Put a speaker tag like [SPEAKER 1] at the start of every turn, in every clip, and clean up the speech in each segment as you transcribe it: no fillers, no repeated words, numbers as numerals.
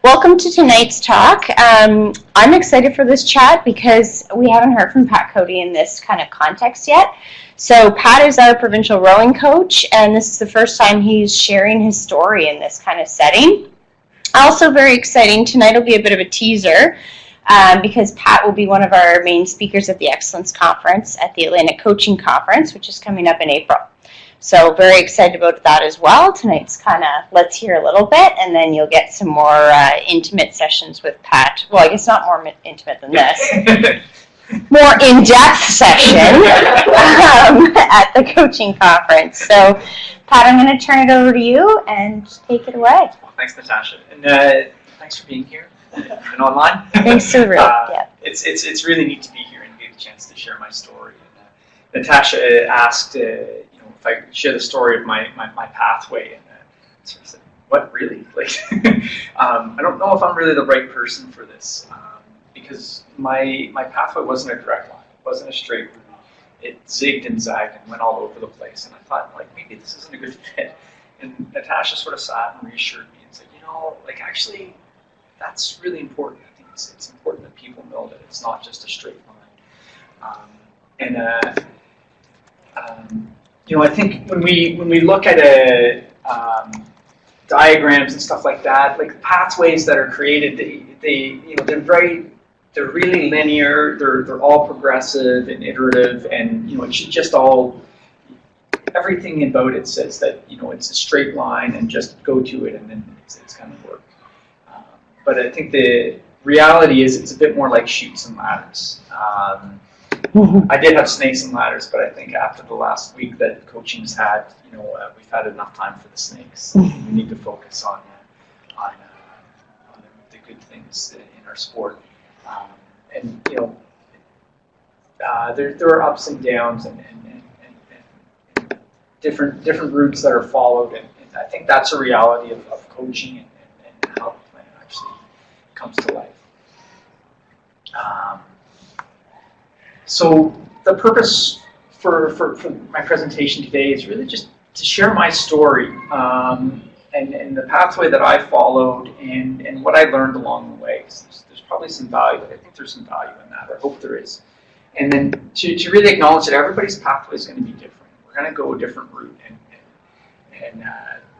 [SPEAKER 1] Welcome to tonight's talk. I'm excited for this chat because we haven't heard from Pat Cody in this kind of context yet. So Pat is our provincial rowing coach, and this is the first time he's sharing his story in this kind of setting. Also very exciting, tonight will be a bit of a teaser because Pat will be one of our main speakers at the Excellence Conference at the DLine Coaching Conference, which is coming up in April. So very excited about that as well. Tonight's kind of let's hear a little bit, and then you'll get some more intimate sessions with Pat. Well, I guess not more intimate than this. More in-depth session at the coaching conference. So, Pat, I'm going to turn it over to you and take it away.
[SPEAKER 2] Well, thanks, Natasha, and thanks for being here and online.
[SPEAKER 1] Thanks to the room. Yeah.
[SPEAKER 2] It's really neat to be here and get a chance to share my story. And, Natasha asked, if I could share the story of my pathway, and so I said, "What really? Like, I don't know if I'm really the right person for this." Because my pathway wasn't a direct line. It wasn't a straight route. It zigged and zagged and went all over the place. And I thought, maybe this isn't a good fit. And Natasha sort of sat and reassured me and said, actually, that's really important. I think it's important that people know that it's not just a straight line. I think when we look at diagrams and stuff like that, like the pathways that are created, they're really linear. They're all progressive and iterative, and it should just all, everything about it says that it's a straight line and just go to it, and then it's going to work. But I think the reality is it's a bit more like chutes and ladders. I did have snakes and ladders, but I think after the last week that coaching's had, we've had enough time for the snakes. We need to focus on the good things in our sport. There are ups and downs and different routes that are followed, and I think that's a reality of coaching and how the plan actually comes to life. So the purpose for my presentation today is really just to share my story and the pathway that I followed and what I learned along the way. There's probably some value. I think there's some value in that, or I hope there is. And then to really acknowledge that everybody's pathway is going to be different. We're going to go a different route and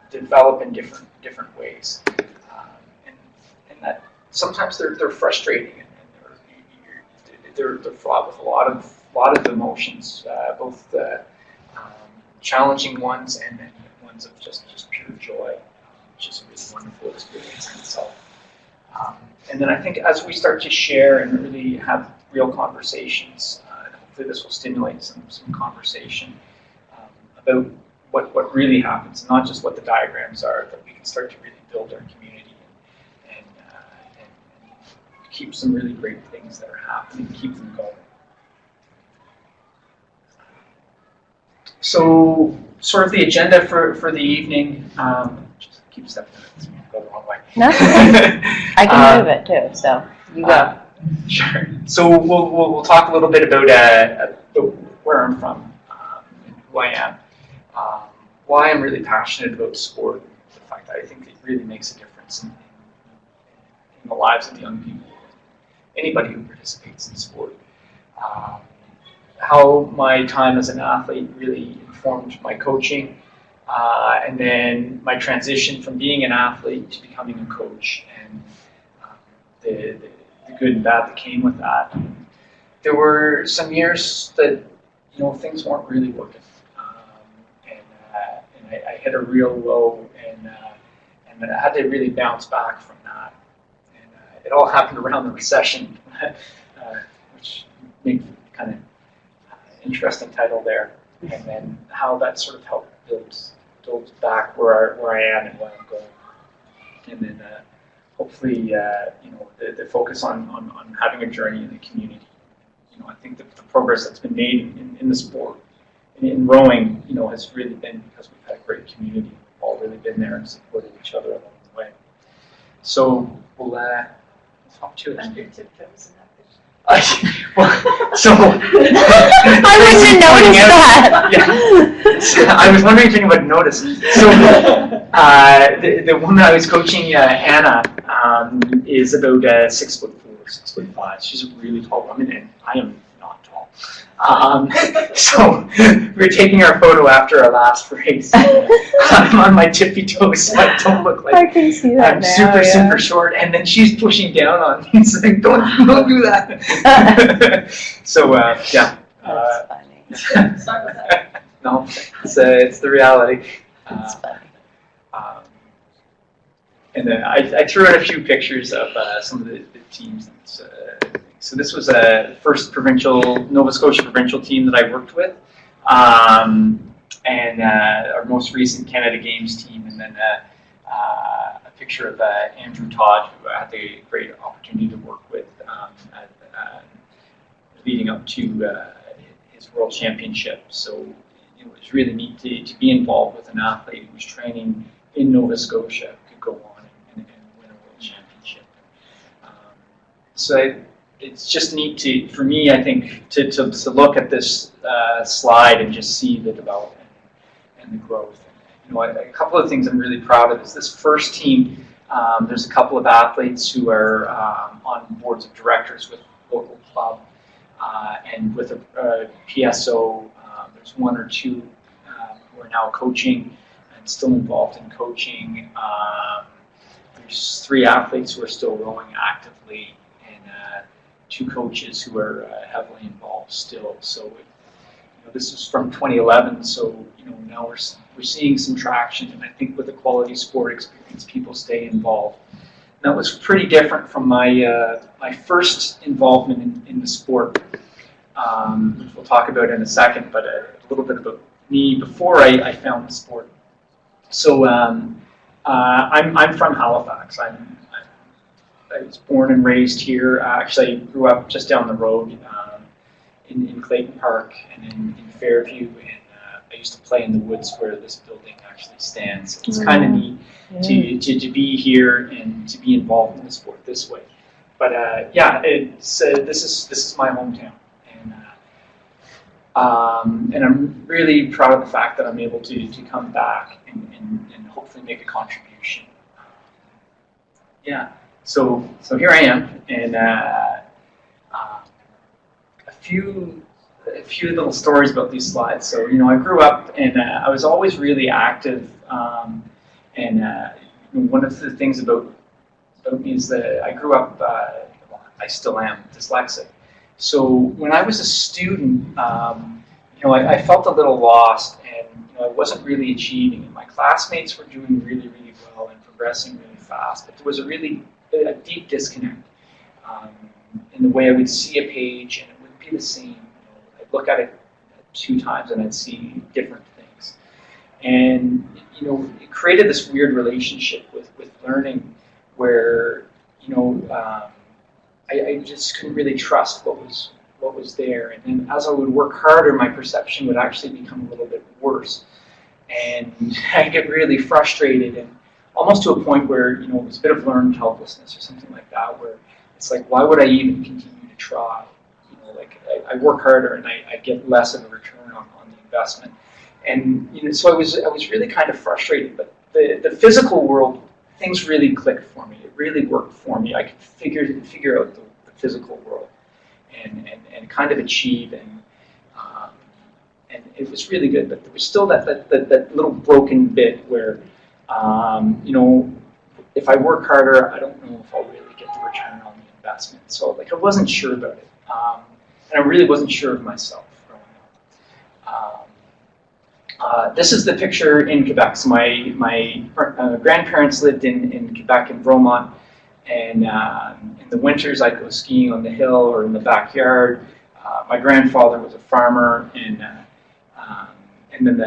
[SPEAKER 2] develop in different ways. And that sometimes they're frustrating. They're fraught with a lot of emotions, both challenging ones and then ones of just pure joy, which is a really wonderful experience in itself. And then I think as we start to share and really have real conversations, hopefully this will stimulate some conversation about what really happens, not just what the diagrams are, that we can start to really build our community and keep some really great things that are happening, keep them going. So, sort of the agenda for the evening. Just keep stepping in it. It's going to go the wrong way.
[SPEAKER 1] No, I can move it too. So you go.
[SPEAKER 2] Sure. So we'll talk a little bit about where I'm from, and who I am, why I'm really passionate about sport, the fact that I think it really makes a difference in the lives of the young people. Anybody who participates in sport. How my time as an athlete really informed my coaching, and then my transition from being an athlete to becoming a coach, and the good and bad that came with that. There were some years that things weren't really working, and I hit a real low, and I had to really bounce back from that. It all happened around the recession, which made kind of interesting title there, and then how that sort of helped build back where I am and where I'm going, and then hopefully the focus on having a journey in the community. I think the progress that's been made in the sport, in rowing, has really been because we've had a great community. We've all really been there and supported each other along the way. So we'll talk to it.
[SPEAKER 1] I wouldn't notice that.
[SPEAKER 2] Yeah. So I was wondering if anyone would notice. So the woman I was coaching, Anna, is about 6'4", 6'5". She's a really tall woman, and I am not tall. So we were taking our photo after our last race. I'm on my tippy toes, so I don't look like
[SPEAKER 1] I can see that
[SPEAKER 2] I'm
[SPEAKER 1] now,
[SPEAKER 2] super short. And then she's pushing down on me, saying, "Don't do that." So yeah.
[SPEAKER 1] That's funny.
[SPEAKER 3] Sorry about that.
[SPEAKER 2] No, it's the reality.
[SPEAKER 1] That's funny.
[SPEAKER 2] And then I threw in a few pictures of some of the teams. So this was a first Nova Scotia provincial team that I worked with, and our most recent Canada Games team, and then a picture of Andrew Todd, who I had the great opportunity to work with leading up to his World Championship. So it was really neat to be involved with an athlete who was training in Nova Scotia, could go on and win a World Championship. So it's just neat for me, I think, to look at this slide and just see the development and the growth. And, a couple of things I'm really proud of is this first team. There's a couple of athletes who are on boards of directors with local club and with a PSO. There's one or two who are now coaching and still involved in coaching. There's 3 athletes who are still rowing actively, and 2 coaches who are heavily involved still. So this is from 2011. So now we're seeing some traction, and I think with the quality sport experience, people stay involved. And that was pretty different from my my first involvement in the sport, which we'll talk about in a second. But a little bit about me before I found the sport. So I'm from Halifax. I was born and raised here. Actually, I grew up just down the road in Clayton Park and in Fairview, and I used to play in the woods where this building actually stands. So it's kind of neat to be here and to be involved in the sport this way. But yeah, it's this is my hometown, and I'm really proud of the fact that I'm able to come back and hopefully make a contribution. Yeah. So here I am, and a few little stories about these slides. So I grew up, and I was always really active, and one of the things about me is that I grew up. I still am dyslexic. So when I was a student, I felt a little lost, and I wasn't really achieving. And my classmates were doing really, really well and progressing really fast, but there was a deep disconnect in the way I would see a page, and it wouldn't be the same. I'd look at it 2 times, and I'd see different things, and it created this weird relationship with learning, where I just couldn't really trust what was there. And then as I would work harder, my perception would actually become a little bit worse, and I'd get really frustrated, and almost to a point where it was a bit of learned helplessness or something like that, where it's like, why would I even continue to try? I work harder, and I get less of a return on the investment. And so I was really kind of frustrated. But the physical world, things really clicked for me. It really worked for me. I could figure out the physical world and kind of achieve, and it was really good. But there was still that little broken bit where if I work harder, I don't know if I'll really get the return on the investment. So I wasn't sure about it, and I really wasn't sure of myself growing up. This is the picture in Quebec. So my grandparents lived in Quebec, in Bromont, and in the winters I'd go skiing on the hill or in the backyard. My grandfather was a farmer, and then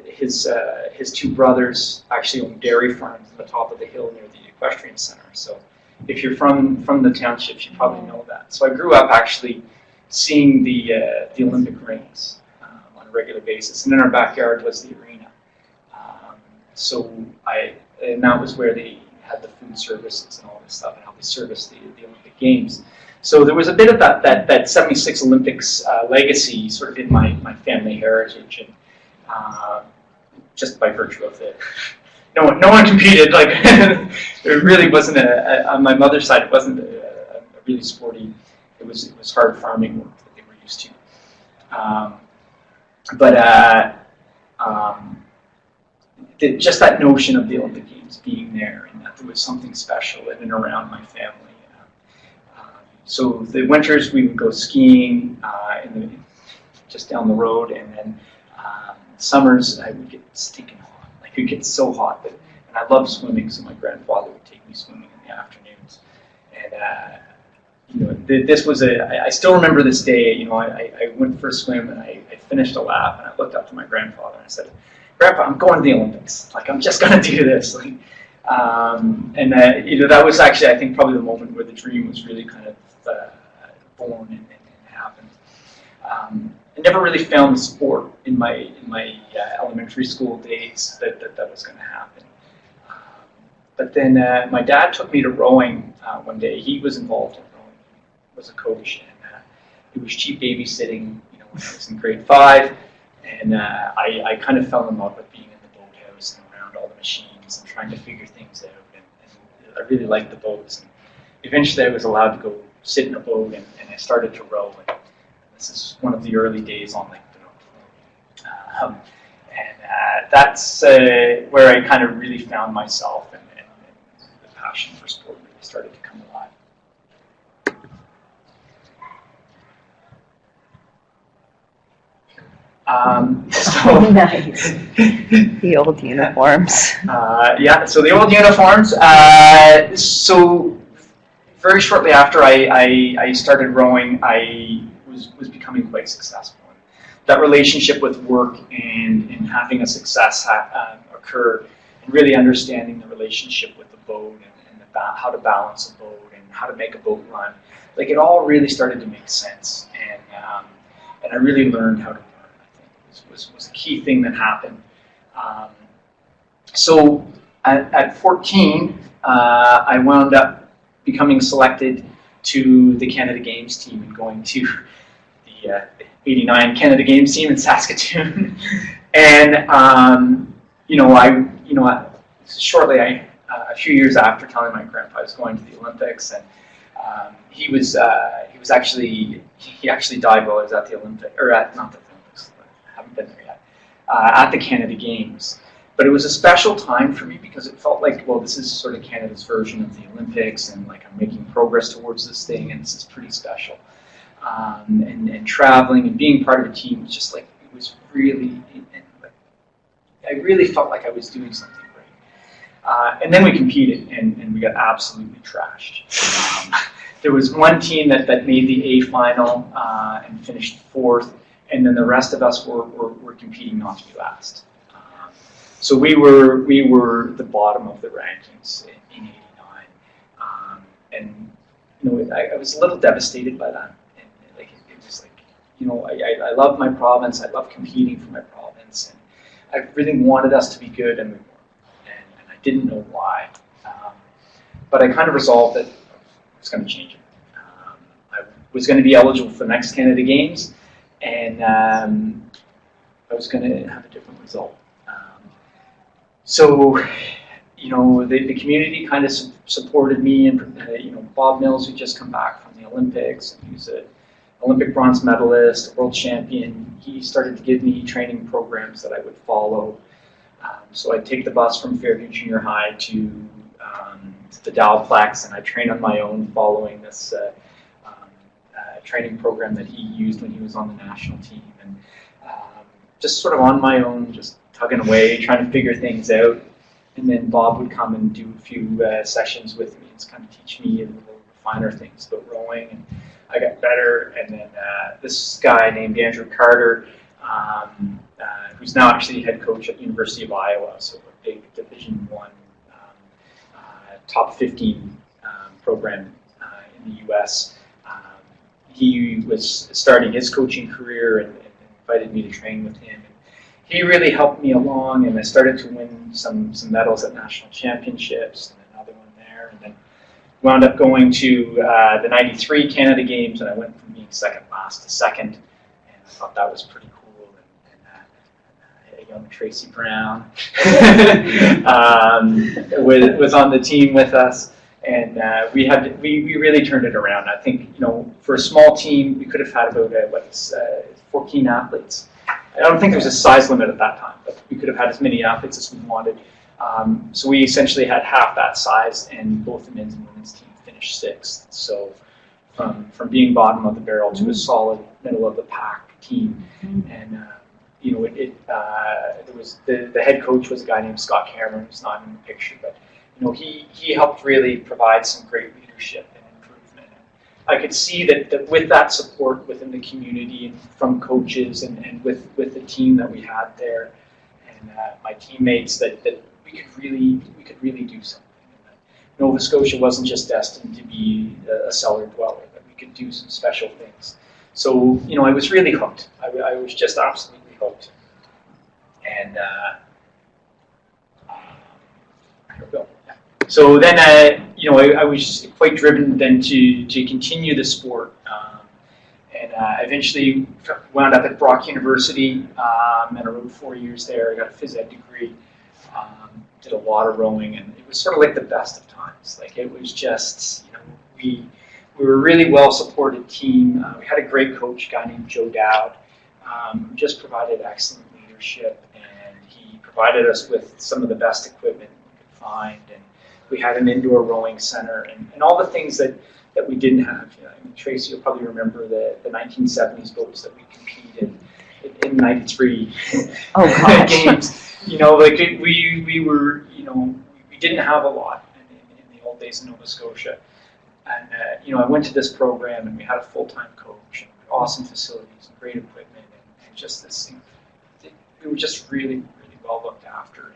[SPEAKER 2] his 2 brothers actually owned dairy farms on the top of the hill near the equestrian center. So if you're from the townships, you probably know that. So I grew up actually seeing the Olympic rings on a regular basis, and in our backyard was the arena. And that was where they had the food services and all this stuff, and how they serviced the Olympic Games. So there was a bit of that 76 Olympics legacy sort of in my family heritage, and just by virtue of no one competed. Like it really wasn't on my mother's side. It wasn't a really sporty. It was hard farming work that they were used to. Just that notion of the Olympic Games being there, and that there was something special in and around my family. So the winters we would go skiing just down the road, and then summers I would get stinking hot. Like it would get so hot and I loved swimming, so my grandfather would take me swimming in the afternoons. And this was I still remember this day. I went for a swim and I finished a lap, and I looked up to my grandfather and I said, "Grandpa, I'm going to the Olympics. Like I'm just going to do this." Like, that was actually, I think, probably the moment where the dream was really kind of born and happened. I never really found the sport in my elementary school days that was going to happen. But then my dad took me to rowing one day. He was involved in rowing. He was a coach, and it was cheap babysitting. When I was in grade 5, and I kind of fell in love with being in the boathouse and around all the machines and trying to figure things out. And I really liked the boats. And eventually, I was allowed to go sit in a boat, and I started to row. And this is one of the early days on Lake Benoit. That's where I kind of really found myself, and the passion for sport really started to come alive.
[SPEAKER 1] Nice. The old uniforms.
[SPEAKER 2] So the old uniforms. So very shortly after I started rowing, I was becoming quite successful. That relationship with work and having a success occur, and really understanding the relationship with the boat and how to balance a boat and how to make a boat run, like it all really started to make sense, and I really learned how to learn. I think was the key thing that happened. So at 14, I wound up becoming selected to the Canada Games team and going to the 89 Canada Games team in Saskatoon. And shortly, a few years after telling my grandpa I was going to the Olympics, and he actually died while I was at the Olympics, or not the Olympics, I haven't been there yet, at the Canada Games. But it was a special time for me because it felt like, well, this is sort of Canada's version of the Olympics, and like I'm making progress towards this thing, and this is pretty special. And traveling and being part of a team was just like, it was really, I really felt like I was doing something great. And then we competed, and we got absolutely trashed. There was one team that made the A final and finished 4th, and then the rest of us were competing not to be last. So we were the bottom of the rankings in 89, and I was a little devastated by that. And like it was like, I love my province, I love competing for my province, and I really wanted us to be good, and we weren't, and I didn't know why. But I kind of resolved that I was going to change it. I was going to be eligible for the next Canada Games, and I was going to have a different result. So, the community kind of supported me, and Bob Mills, who just come back from the Olympics, and he was an Olympic bronze medalist, a world champion. He started to give me training programs that I would follow. So I'd take the bus from Fairview Junior High to the Dalplex, and I train on my own following this training program that he used when he was on the national team, and just sort of on my own, just tugging away, trying to figure things out. And then Bob would come and do a few sessions with me and kind of teach me a little finer things about rowing, and I got better. And then this guy named Andrew Carter, who's now actually head coach at University of Iowa, so a big Division I, top 15 program in the U.S. He was starting his coaching career and invited me to train with him. He really helped me along, and I started to win some medals at national championships, and another one there, and then wound up going to the 93 Canada Games, and I went from being second last to second, and I thought that was pretty cool. And young Tracy Brown was on the team with us, and we really turned it around. I think, for a small team, we could have had about 14 athletes. I don't think there was a size limit at that time, but we could have had as many athletes as we wanted. So we essentially had half that size, and both the men's and women's team finished sixth. So from being bottom of the barrel to a solid middle of the pack team, and there was the head coach was a guy named Scott Cameron, who's not in the picture, but he helped really provide some great leadership and improvement. I could see that with that support within the community and from coaches and with the team that we had there and my teammates that we could really do something. Nova Scotia wasn't just destined to be a cellar dweller, but we could do some special things. So, I was really hooked. I was just absolutely hooked. And here we go. So then, I was quite driven then to continue the sport. And eventually wound up at Brock University, and I rode 4 years there. I got a phys ed degree. Did a lot of rowing, and it was sort of like the best of times. Like, it was just, we were a really well supported team. We had a great coach, a guy named Joe Dowd, who just provided excellent leadership, and he provided us with some of the best equipment we could find, and we had an indoor rowing center, and all the things that we didn't have. Tracy, you'll probably remember the 1970s boats that we competed in 93 games. We were, we didn't have a lot in the old days in Nova Scotia. And, I went to this program, and we had a full-time coach, and awesome facilities, and great equipment, and just this thing. We were just really, really well looked after.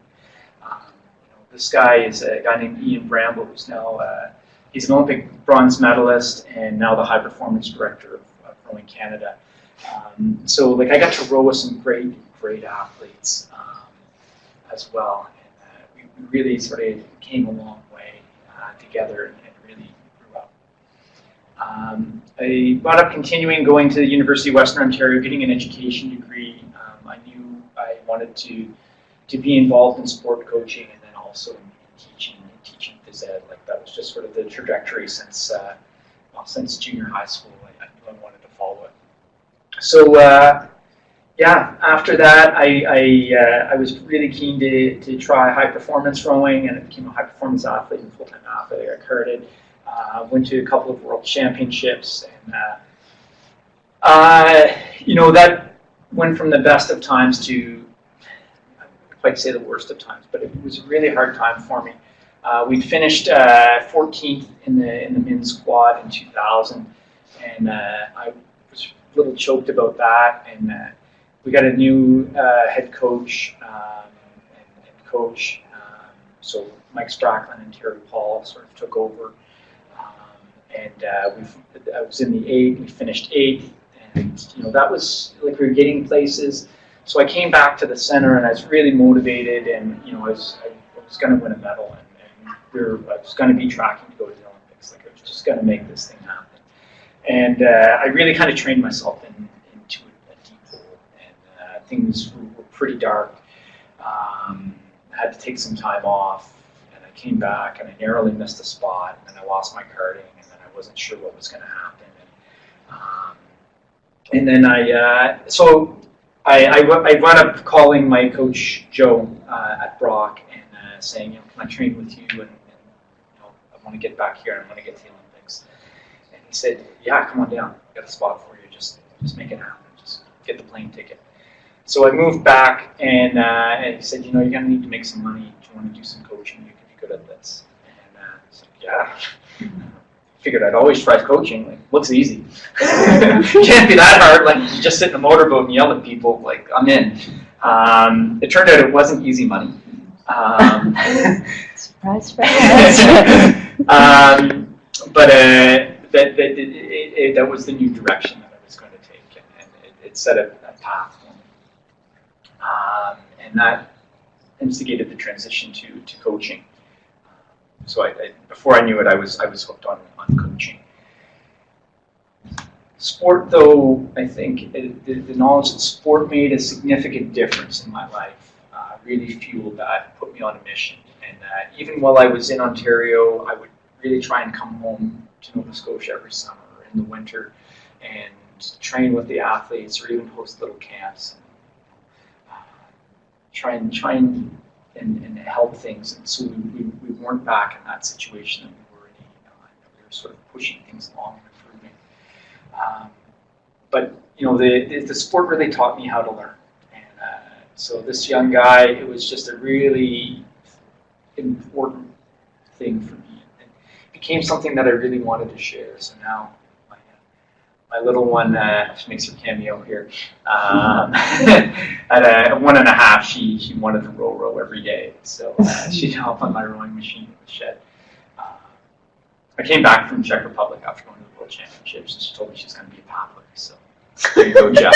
[SPEAKER 2] This guy is a guy named Ian Bramble, who's now, he's an Olympic bronze medalist, and now the high-performance director of Rowing Canada. So, I got to row with some great athletes as well. And we really sort of came a long way together and really grew up. I wound up continuing going to the University of Western Ontario, getting an education degree. I knew I wanted to be involved in sport coaching and then also in teaching phys ed. That was just sort of the trajectory since junior high school. I knew I wanted to follow it. So after that, I was really keen to try high performance rowing, and I became a high performance athlete and full time athlete. I got carded. Went to a couple of world championships, and that went from the best of times to, I wouldn't quite say the worst of times, but it was a really hard time for me. We finished 14th in the men's squad in 2000, and I was a little choked about that. And we got a new head coach and coach, so Mike Stracklin and Terry Paul sort of took over. I was in the 8th. We finished 8th, and that was like we were getting places. So I came back to the center, and I was really motivated, and I was going to win a medal, and I was going to be tracking to go to the Olympics. I was just going to make this thing happen. And I really kind of trained myself into a deep hole, and things were pretty dark. I had to take some time off, and I came back, and I narrowly missed a spot, and then I lost my carding, and then I wasn't sure what was going to happen. And then I wound up calling my coach Joe at Brock and saying, can I train with you? And I want to get back here, and I want to get to the Olympics. And he said, yeah, come on down. I've got a spot for you. Just make it happen. Just get the plane ticket. So I moved back, and he said, you're going to need to make some money. Do you want to do some coaching? You could be good at this. And I said, yeah. Figured I'd always try coaching. Looks easy. Can't be that hard. You just sit in a motorboat and yell at people. I'm in. It turned out it wasn't easy money.
[SPEAKER 1] Surprise, surprise.
[SPEAKER 2] But that was the new direction that I was going to take, and it set a path for me. And that instigated the transition to coaching. So before I knew it, I was hooked on coaching. Sport, though, I think the knowledge that sport made a significant difference in my life. really fueled that, put me on a mission. And even while I was in Ontario, I would really try and come home to Nova Scotia every summer in the winter and train with the athletes or even host little camps and try and help things. And so we weren't back in that situation that we were in. We were sort of pushing things along and improving. But the sport really taught me how to learn. And so this young guy, it was just a really important thing for me. It became something that I really wanted to share. So now my little one, she makes her cameo here. At 1.5, she wanted to row every day. So she'd help on my rowing machine in the shed. I came back from Czech Republic after going to the World Championships, and she told me she's going to be a paddler. So there you go, Jeff.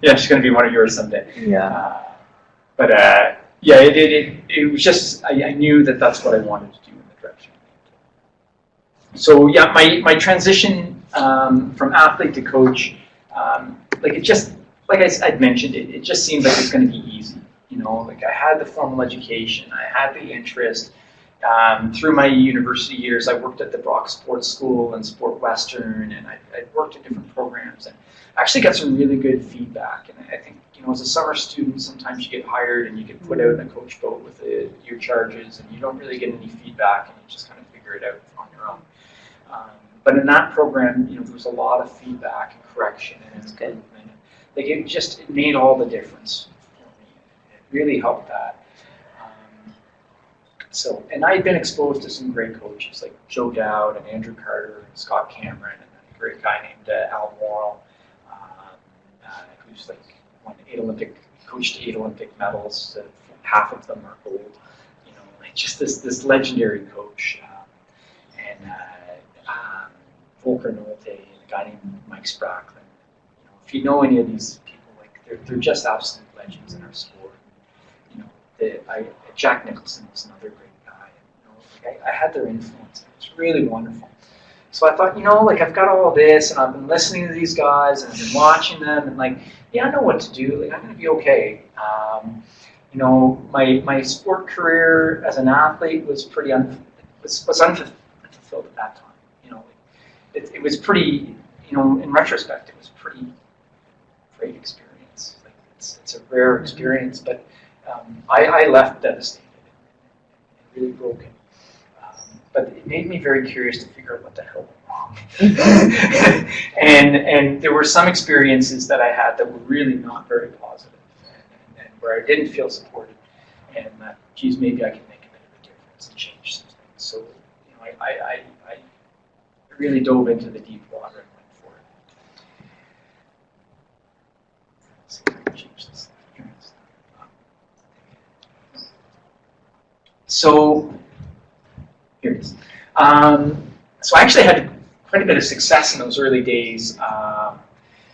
[SPEAKER 2] Yeah, she's going to be one of yours someday.
[SPEAKER 3] Yeah.
[SPEAKER 2] But yeah, it was just, I knew that that's what I wanted to do in the direction. So yeah, my transition from athlete to coach, I'd mentioned, it just seemed like it's going to be easy. Like I had the formal education, I had the interest. Through my university years, I worked at the Brock Sports School and Sport Western, and I worked in different programs, and actually got some really good feedback. And I think, as a summer student, sometimes you get hired and you get put out in a coach boat with your charges, and you don't really get any feedback, and you just kind of figure it out on your own. But in that program, there was a lot of feedback and correction and improvement. Like it made all the difference for me. It really helped that. And I had been exposed to some great coaches like Joe Dowd and Andrew Carter and Scott Cameron and a great guy named Al Morrill, who's coached 8 Olympic medals. Half of them are gold. Just this legendary coach. Volker Nolte and a guy named Mike Spracklin. If you know any of these people, they're just absolute legends in our sport. Jack Nicholson was another great guy. I had their influence. It was really wonderful. So I thought, I've got all this, and I've been listening to these guys, and I've been watching them, and I know what to do. I'm going to be okay. My sport career as an athlete was pretty was unfulfilled at that time. It was pretty, in retrospect, it was a pretty great experience. It's a rare experience, but I left devastated and really broken. But it made me very curious to figure out what the hell went wrong. and there were some experiences that I had that were really not very positive, and where I didn't feel supported, and that, geez, maybe I could make a bit of a difference and change some things. So, I really dove into the deep water and went for it. Let's see if I can change this. So, here it is. So I actually had quite a bit of success in those early days.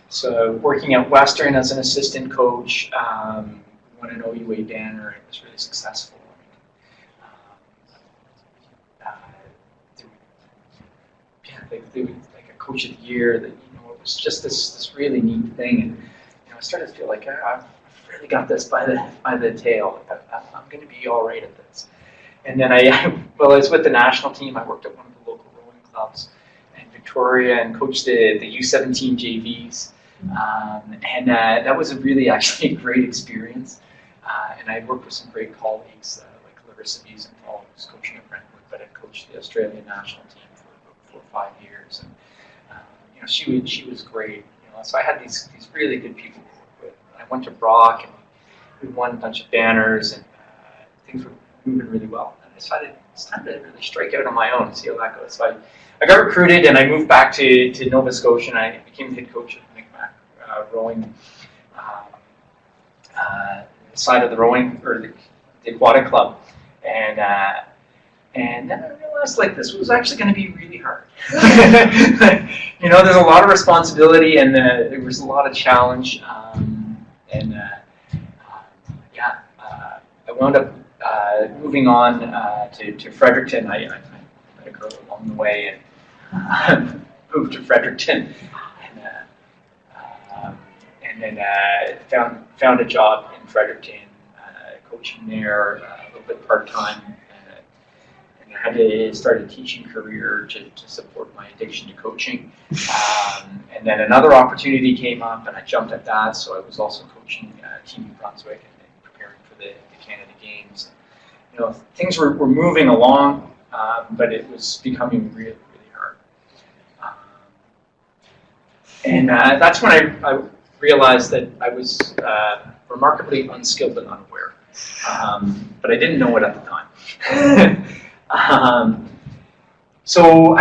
[SPEAKER 2] So working at Western as an assistant coach, won an OUA banner. It was really successful. Like a coach of the year. That it was just this really neat thing, and I started to feel like I've really got this by the tail. I'm going to be all right at this. And then I was with the national team. I worked at one of the local rowing clubs in Victoria and coached the U17 JVs. And that was actually a great experience. And I worked with some great colleagues like Larissa Wiesenthal, who's coaching at Brentwood, but I coached the Australian national team for about 4 or 5 years. And she was great. So I had these really good people to work with. And I went to Brock, and we won a bunch of banners, and things were moving really well. And I decided it's time to really strike out on my own and see how that goes. So I got recruited, and I moved back to Nova Scotia, and I became the head coach of Micmac rowing side of the rowing, or the aquatic club. And then I realized this was actually going to be really hard. There's a lot of responsibility, and there was a lot of challenge. I wound up moving on to Fredericton. I met a girl along the way and moved to Fredericton. and then found a job in Fredericton, coaching there a little bit part-time. And I had to start a teaching career to support my addiction to coaching. And then another opportunity came up, and I jumped at that. So I was also coaching Team New Brunswick and preparing for the Canada Games. You know, things were moving along, but it was becoming really, really hard. And that's when I realized that I was remarkably unskilled and unaware. But I didn't know it at the time. So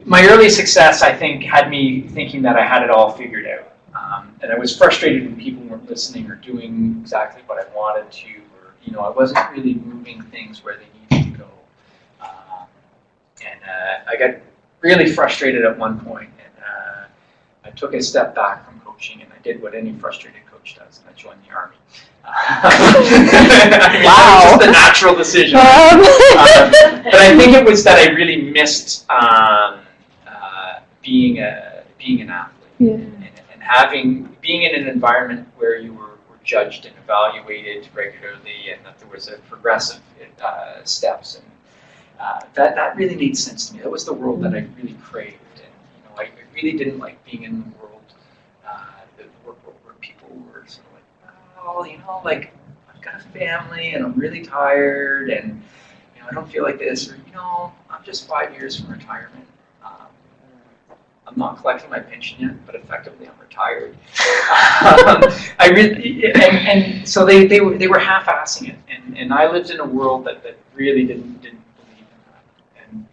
[SPEAKER 2] my early success, I think, had me thinking that I had it all figured out. And I was frustrated when people weren't listening or doing exactly what I wanted to, or, you know, I wasn't really moving things where they needed to go. And I got really frustrated at one point, and I took a step back from coaching, and I did what any frustrated coach does, and I joined the Army. Wow. Just a natural decision. But I think it was that I really missed being an athlete. Yeah. And being in an environment where you were judged and evaluated regularly, and that there was a progressive steps, and that really made sense to me. That was the world that I really craved, and you know, I really didn't like being in the world where people were sort of like, oh, you know, like, I've got a family and I'm really tired, and you know, I don't feel like this, or you know, I'm just 5 years from retirement. I'm not collecting my pension yet, but effectively I'm retired. I really, and so they were half-assing it, and I lived in a world that really didn't believe in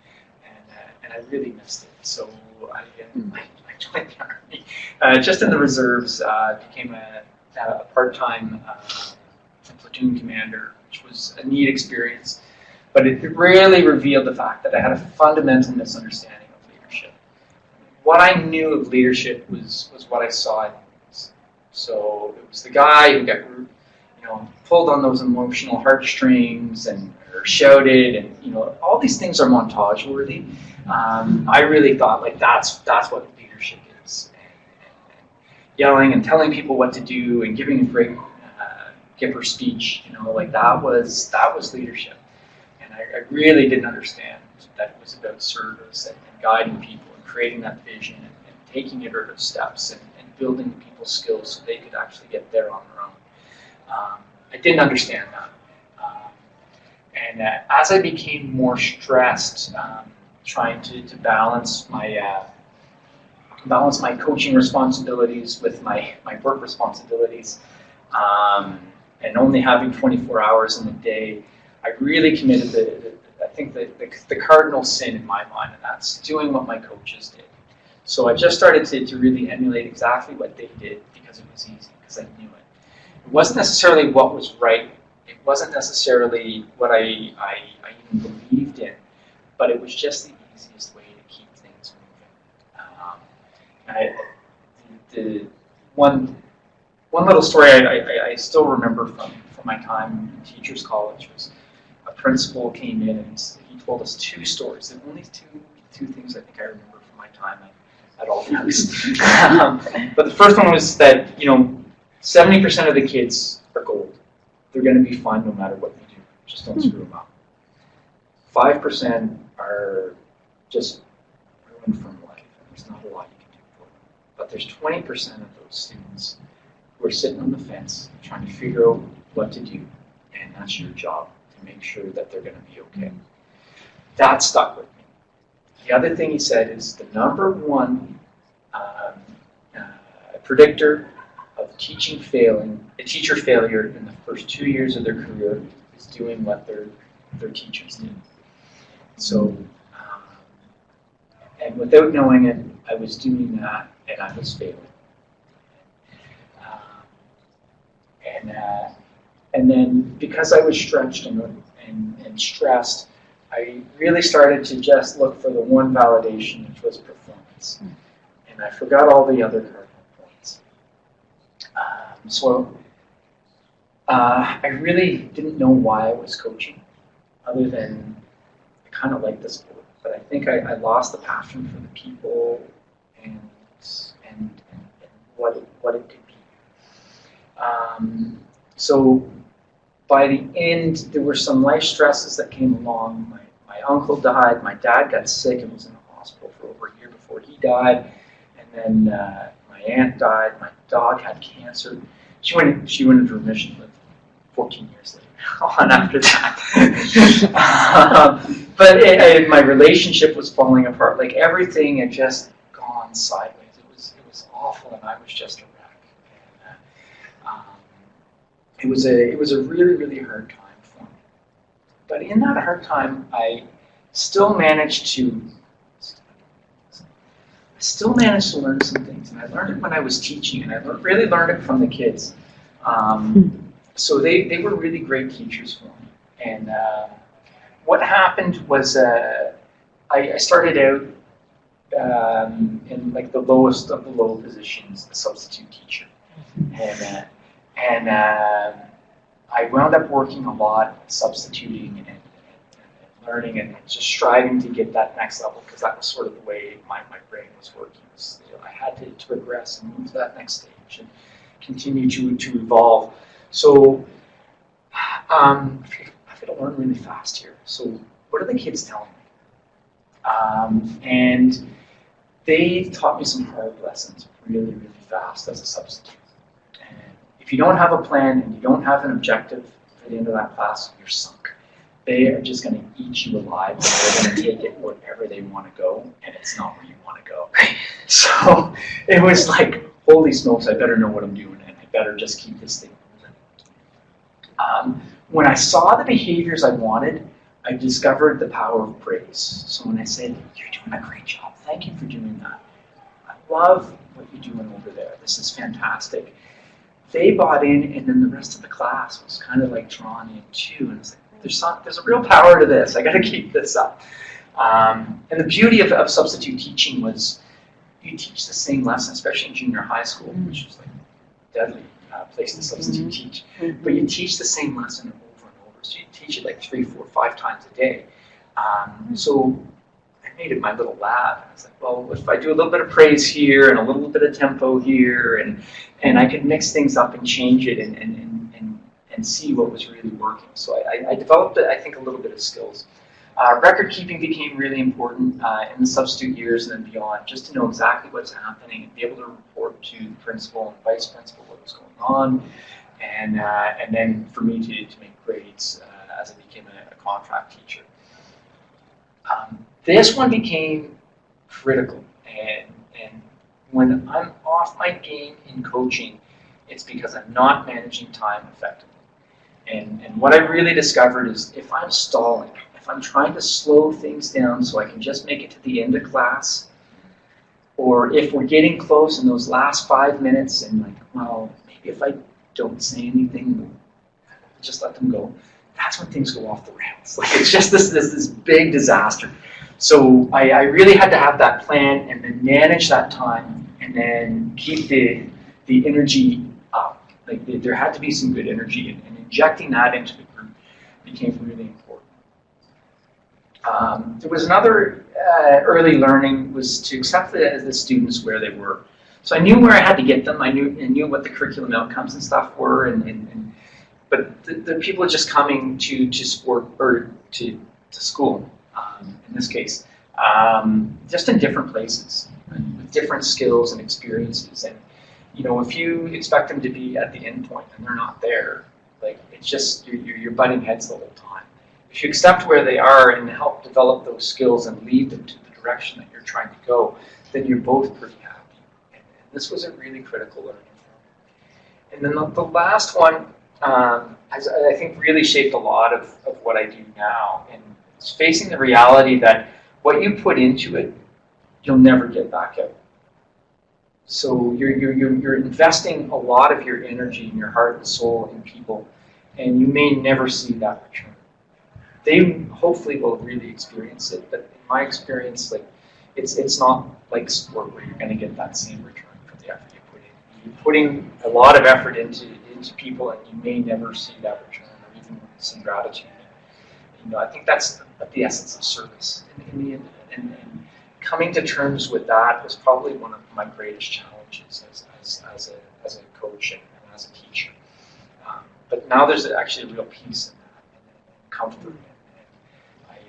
[SPEAKER 2] that, and I really missed it. So I joined the Army, just in the reserves, became a part-time platoon commander, which was a neat experience, but it really revealed the fact that I had a fundamental misunderstanding. What I knew of leadership was what I saw in movies. So it was the guy who got, you know, pulled on those emotional heartstrings and or shouted, and you know, all these things are montage worthy. I really thought like that's what leadership is, and yelling and telling people what to do and giving a great Gipper speech. You know, like that was leadership, and I really didn't understand that it was about service and guiding people, creating that vision and taking iterative steps and building people's skills so they could actually get there on their own. I didn't understand that. And as I became more stressed, trying to balance my coaching responsibilities with my work responsibilities, and only having 24 hours in the day, I really committed I think the cardinal sin in my mind, and that's doing what my coaches did. So I just started to really emulate exactly what they did because it was easy, because I knew it. It wasn't necessarily what was right. It wasn't necessarily what I even believed in, but it was just the easiest way to keep things moving. One little story I still remember from my time in Teachers College was a principal came in and he told us two stories. The only two things I think I remember from my time at All House. But the first one was that, you know, 70% of the kids are gold. They're going to be fine no matter what you do. Just don't screw them up. 5% are just ruined from life, and there's not a lot you can do for them. But there's 20% of those students who are sitting on the fence trying to figure out what to do, and that's your job, to make sure that they're going to be okay. That stuck with me. The other thing he said is the number one predictor of teacher failure in the first 2 years of their career is doing what their teachers did. So, and without knowing it, I was doing that, and I was failing. And then because I was stretched and stressed, I really started to just look for the one validation, which was performance. And I forgot all the other cardinal points. So I really didn't know why I was coaching, other than I kind of liked the sport. But I think I lost the passion for the people and what it could be. So by the end, there were some life stresses that came along. My uncle died, my dad got sick and was in the hospital for over a year before he died, and then my aunt died, my dog had cancer. She went into remission like 14 years later on after that. My relationship was falling apart. Like everything had just gone sideways. It was awful, and I was just a wreck. And, it was a really, really hard time for me. But in that hard time, I still managed to learn some things, and I learned it when I was teaching, and I really learned it from the kids. So they were really great teachers for me. And what happened was I started out in like the lowest of the low positions, the substitute teacher, and I wound up working a lot, substituting and learning and just striving to get that next level, because that was sort of the way my brain was working. I had to progress and move to that next stage and continue to evolve. So I've got to learn really fast here. So what are the kids telling me? And they taught me some hard lessons really, really fast as a substitute. And if you don't have a plan and you don't have an objective for the end of that class, you're sunk. They are just going to eat you alive. They're going to take it wherever they want to go, and it's not where you want to go. So it was like, holy smokes, I better know what I'm doing, and I better just keep this thing moving. When I saw the behaviors I wanted, I discovered the power of praise. So when I said, you're doing a great job, thank you for doing that. I love what you're doing over there. This is fantastic. They bought in, and then the rest of the class was kind of like drawn in too. And it's like, there's a real power to this. I got to keep this up. And the beauty of substitute teaching was you teach the same lesson, especially in junior high school, which was like a deadly place to substitute teach. But you teach the same lesson over and over. So you teach it like 3, 4, 5 times a day. So I made it my little lab. I was like, well, if I do a little bit of praise here and a little bit of tempo here, and I could mix things up and change it and see what was really working. So I developed, I think, a little bit of skills. Record keeping became really important in the substitute years and then beyond, just to know exactly what's happening and be able to report to the principal and vice principal what was going on, and then for me to make grades as I became a contract teacher. This one became critical, and when I'm off my game in coaching, it's because I'm not managing time effectively. And what I really discovered is if I'm stalling, if I'm trying to slow things down so I can just make it to the end of class, or if we're getting close in those last 5 minutes and like, well, maybe if I don't say anything, just let them go, that's when things go off the rails. Like it's just this big disaster. So I really had to have that plan and then manage that time and then keep the energy up. Like there had to be some good energy, and injecting that into the group became really important. There was another early learning was to accept the students where they were. So I knew where I had to get them. I knew what the curriculum outcomes and stuff were, but the people are just coming to sport or to school. In this case, just in different places with different skills and experiences. And if you expect them to be at the end point and they're not there, like it's just you're butting heads the whole time. If you accept where they are and help develop those skills and lead them to the direction that you're trying to go, then you're both pretty happy. And this was a really critical learning for me. And then the last one, I think, really shaped a lot of what I do now. And it's facing the reality that what you put into it, you'll never get back out. So you're investing a lot of your energy and your heart and soul in people, and you may never see that return. They hopefully will really experience it, but in my experience, like it's not like sport where you're going to get that same return for the effort you put in. You're putting a lot of effort into people, and you may never see that return or even some gratitude. I think that's the essence of service in the end, and coming to terms with that was probably one of my greatest challenges as a coach and as a teacher. But now there's actually a real peace in that and comfort.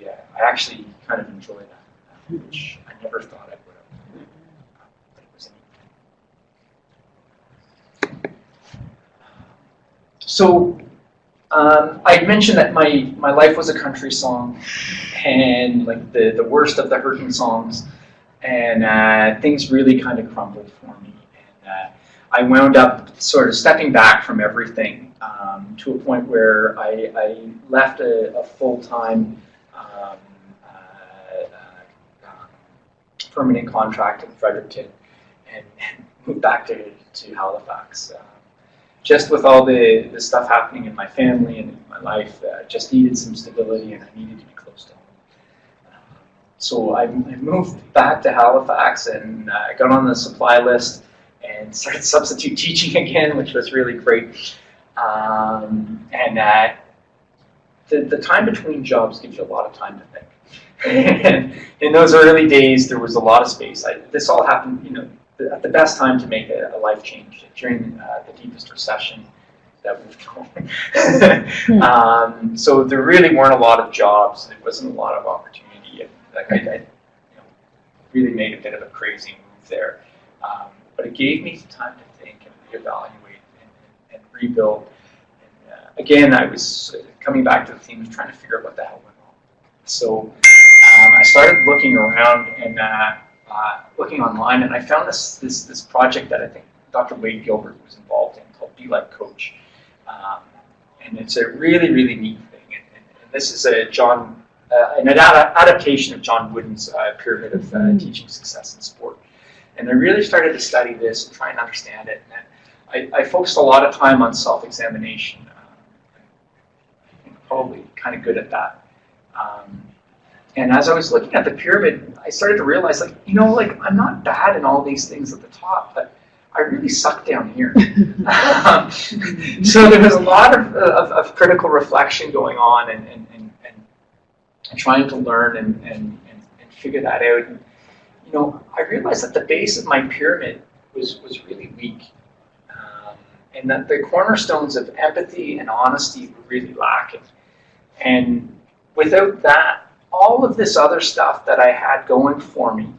[SPEAKER 2] And I actually kind of enjoy that, which I never thought I would have. But it was a neat thing. So I mentioned that my life was a country song, and like the worst of the hurting songs, and things really kind of crumbled for me. And I wound up sort of stepping back from everything to a point where I left a full-time permanent contract in Fredericton and moved back to Halifax. Just with all the stuff happening in my family and in my life, just needed some stability, and I needed to be close to home. So I moved back to Halifax and got on the supply list and started substitute teaching again, which was really great. The time between jobs gives you a lot of time to think. And in those early days, there was a lot of space. This all happened, at the best time to make a life change during the deepest recession that we've known. So there really weren't a lot of jobs. There wasn't a lot of opportunity. I really made a bit of a crazy move there. But it gave me time to think and reevaluate and rebuild. And again, I was coming back to the theme of trying to figure out what the hell went on. So I started looking around and looking online, and I found this project that I think Dr. Wade Gilbert was involved in called DLine Coach. And it's a really, really neat thing. And this is an adaptation of John Wooden's pyramid of teaching success in sport. And I really started to study this and try and understand it. And I focused a lot of time on self-examination. I'm probably kind of good at that. And as I was looking at the pyramid, I started to realize, I'm not bad in all these things at the top, but I really suck down here. So there was a lot of critical reflection going on and trying to learn and figure that out. And, I realized that the base of my pyramid was really weak, and that the cornerstones of empathy and honesty were really lacking. And without that, all of this other stuff that I had going for me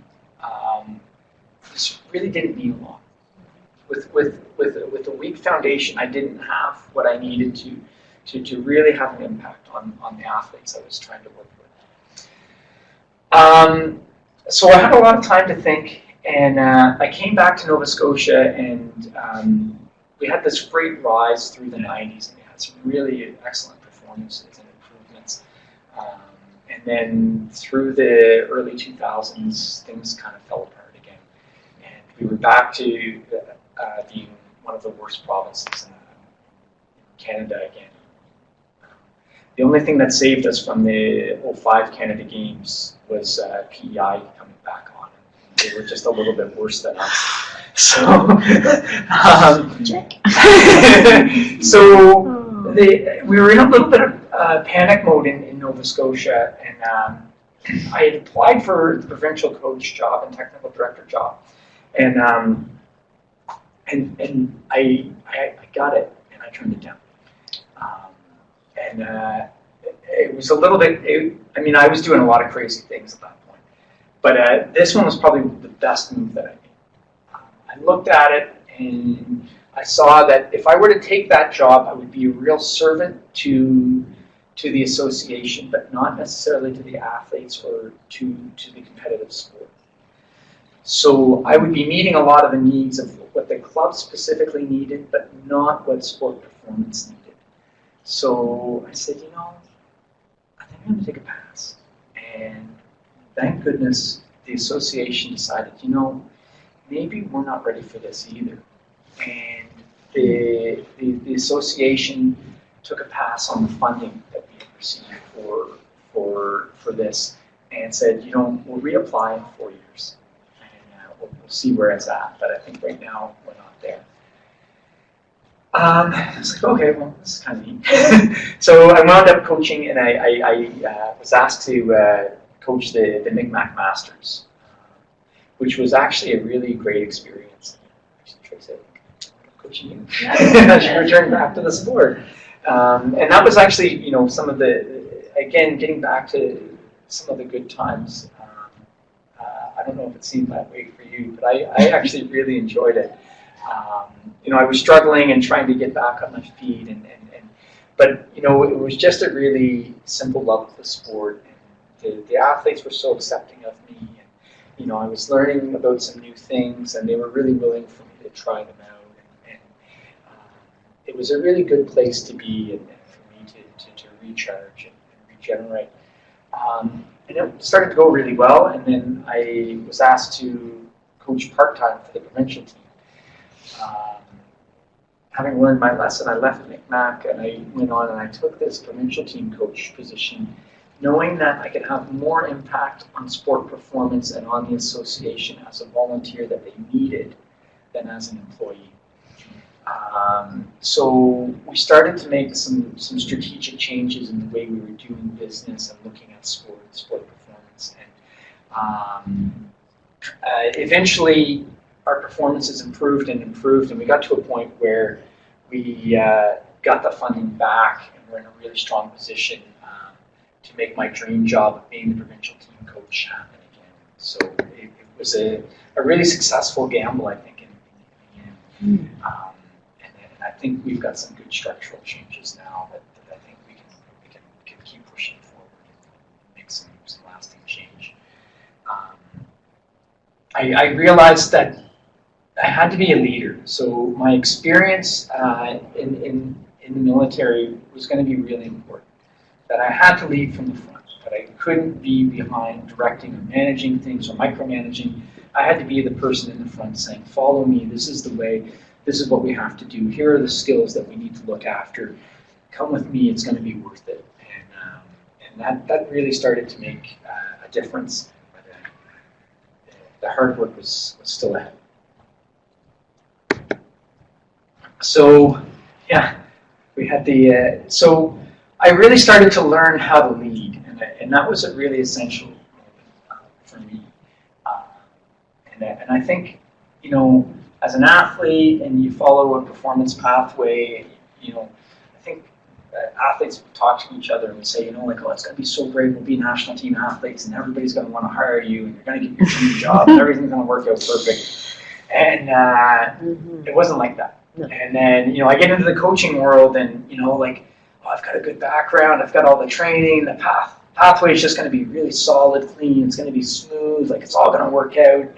[SPEAKER 2] just really didn't mean a lot. With a weak foundation, I didn't have what I needed to really have an impact on the athletes I was trying to work with. So I had a lot of time to think, and I came back to Nova Scotia, and we had this great rise through the 90s, and we had some really excellent performances and improvements. And then through the early 2000s, things kind of fell apart again. And we were back to being one of the worst provinces in Canada again. The only thing that saved us from the 2005 Canada Games was PEI coming back on. They were just a little bit worse than us. So, we were in a little bit of panic mode in Nova Scotia, and I had applied for the provincial coach job and technical director job, and I got it, and I turned it down. It was a little bit. I was doing a lot of crazy things at that point, but this one was probably the best move that I made. I looked at it, and I saw that if I were to take that job, I would be a real servant to the association, but not necessarily to the athletes or to the competitive sport. So I would be meeting a lot of the needs of what the club specifically needed, but not what sport performance needed. So I said, I think I'm going to take a pass. And thank goodness the association decided, maybe we're not ready for this either. And the association took a pass on the funding that we had received for this, and said, we'll reapply in 4 years, and we'll see where it's at. But I think right now we're not there. I was like, okay, well, this is kind of neat. So I wound up coaching, and I was asked to coach the Mi'kmaq Masters, which was actually a really great experience. Actually, Tracy, coaching you. I should return back to the sport. And that was actually, some of the, again, getting back to some of the good times. I don't know if it seemed that way for you, but I actually really enjoyed it. I was struggling and trying to get back on my feet, but it was just a really simple love of the sport. And the athletes were so accepting of me, and I was learning about some new things, and they were really willing for me to try them out. And it was a really good place to be, and for me to recharge and regenerate. And it started to go really well, and then I was asked to coach part-time for the provincial team. Having learned my lesson, I left Micmac and I went on and I took this provincial team coach position, knowing that I could have more impact on sport performance and on the association as a volunteer that they needed than as an employee. So we started to make some strategic changes in the way we were doing business and looking at sport performance. And eventually, our performances improved, and we got to a point where we got the funding back, and we're in a really strong position to make my dream job of being the provincial team coach happen again. So it was a really successful gamble, I think, in the end. And I think we've got some good structural changes now that I think we can keep pushing forward and make some lasting change. I realized that I had to be a leader. So my experience in the military was going to be really important. That I had to lead from the front. That I couldn't be behind directing or managing things or micromanaging. I had to be the person in the front saying, follow me, this is the way, this is what we have to do. Here are the skills that we need to look after. Come with me, it's going to be worth it. And that really started to make a difference. The hard work was still ahead. So, yeah, we had so I really started to learn how to lead, and that was a really essential for me. And I think, as an athlete and you follow a performance pathway, I think athletes talk to each other and say, oh, it's going to be so great, we'll be national team athletes, and everybody's going to want to hire you, and you're going to get your dream job, and everything's going to work out perfect. And it wasn't like that. No. And then, I get into the coaching world, and, I've got a good background, I've got all the training, the pathway is just going to be really solid, clean, it's going to be smooth, it's all going to work out.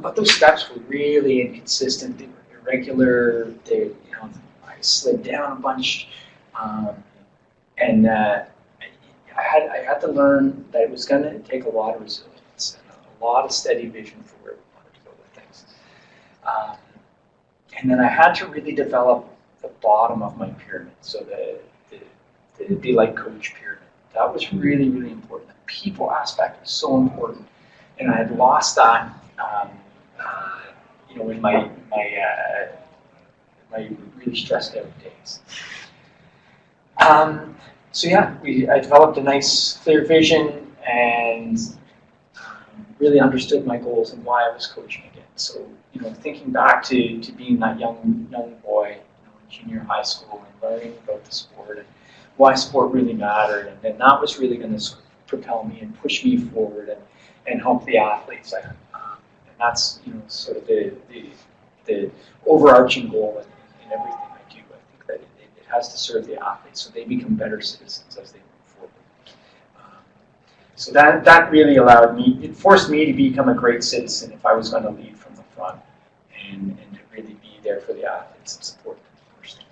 [SPEAKER 2] But those steps were really inconsistent, they were irregular, I slid down a bunch, and I had to learn that it was going to take a lot of resilience and a lot of steady vision for where we wanted to go with things. And then I had to really develop the bottom of my pyramid, so the DLine Coach pyramid. That was really, really important. The people aspect was so important, and I had lost that, in my really stressed out days. So yeah, I developed a nice, clear vision and really understood my goals and why I was coaching again. So thinking back to being that young boy, in junior high school and learning about the sport and why sport really mattered, and then that was really going to propel me and push me forward and help the athletes. And that's sort of the overarching goal in everything I do. I think that it has to serve the athletes so they become better citizens as they move forward. So that really it forced me to become a great citizen if I was going to lead from the front and to really be there for the athletes and support them first.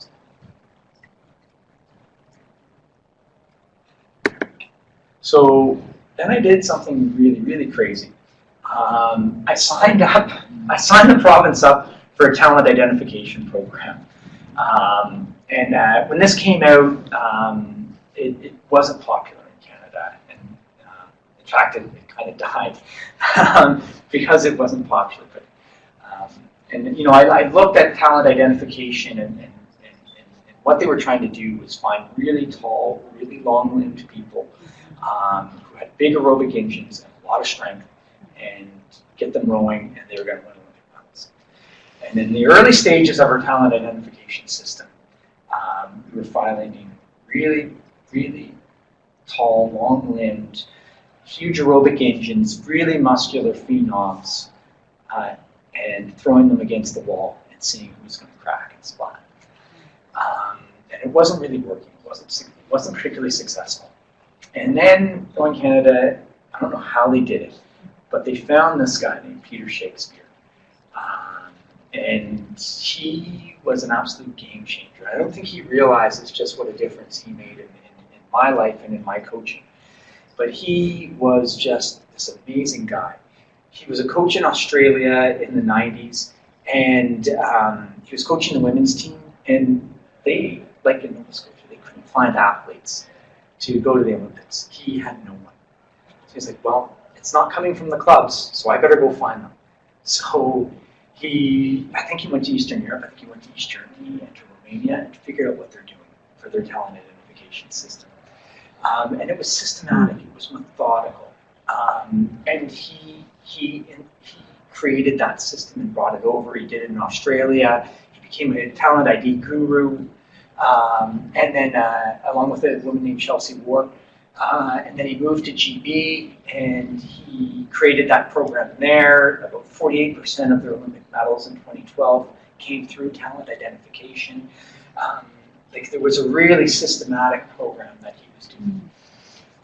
[SPEAKER 2] So then I did something really, really crazy. I signed the province up for a talent identification program. And when this came out, it wasn't popular in Canada. And in fact, it kind of died because it wasn't popular. But, I looked at talent identification and what they were trying to do was find really tall, really long-limbed people who had big aerobic engines and a lot of strength, and get them rowing, and they were going to win Olympic medals. And in the early stages of our talent identification system, we were finding really, really tall, long-limbed, huge aerobic engines, really muscular phenoms, and throwing them against the wall and seeing who's going to crack and splat. And it wasn't really working. It wasn't particularly successful. And then, Going Canada, I don't know how they did it, but they found this guy named Peter Shakespeare. And he was an absolute game changer. I don't think he realizes just what a difference he made in my life and in my coaching. But he was just this amazing guy. He was a coach in Australia in the 90s, and he was coaching the women's team, and they, like in Nova Scotia, they couldn't find athletes to go to the Olympics. He had no one. So he's like, well, it's not coming from the clubs, so I better go find them. So I think he went to Eastern Europe, I think he went to East Germany and to Romania and figured out what they're doing for their talent identification system. And it was systematic, it was methodical. And he created that system and brought it over. He did it in Australia. He became a talent ID guru. And then along with a woman named Chelsea Ward. And then he moved to GB and he created that program there. About 48% of their Olympic medals in 2012 came through talent identification. There was a really systematic program that he was doing.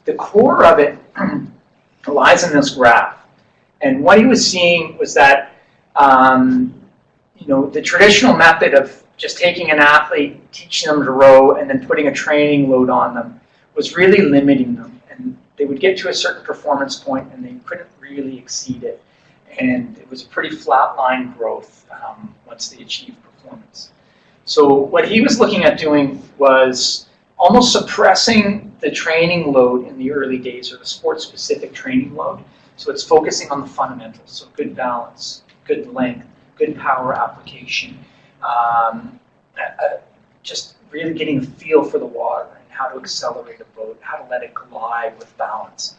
[SPEAKER 2] The core of it lies in this graph. And what he was seeing was that the traditional method of just taking an athlete, teaching them to row, and then putting a training load on them was really limiting them. And they would get to a certain performance point and they couldn't really exceed it. And it was a pretty flatline growth once they achieved performance. So what he was looking at doing was almost suppressing the training load in the early days, or the sport-specific training load. So it's focusing on the fundamentals, so good balance, good length, good power application, just really getting a feel for the water and how to accelerate a boat, how to let it glide with balance.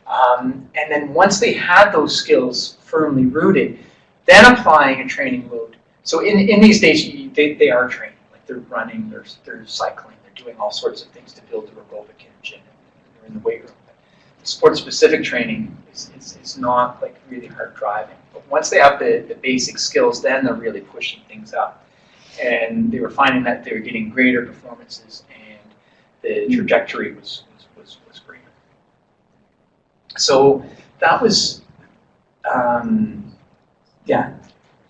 [SPEAKER 2] And then once they had those skills firmly rooted, then applying a training load. So in these days, they are training, like they're running, they're cycling, they're doing all sorts of things to build their aerobic engine, they're in the weight room. But sport-specific training is not like really hard driving. But once they have the basic skills, then they're really pushing things up. And they were finding that they were getting greater performances and the trajectory was greater. So that was,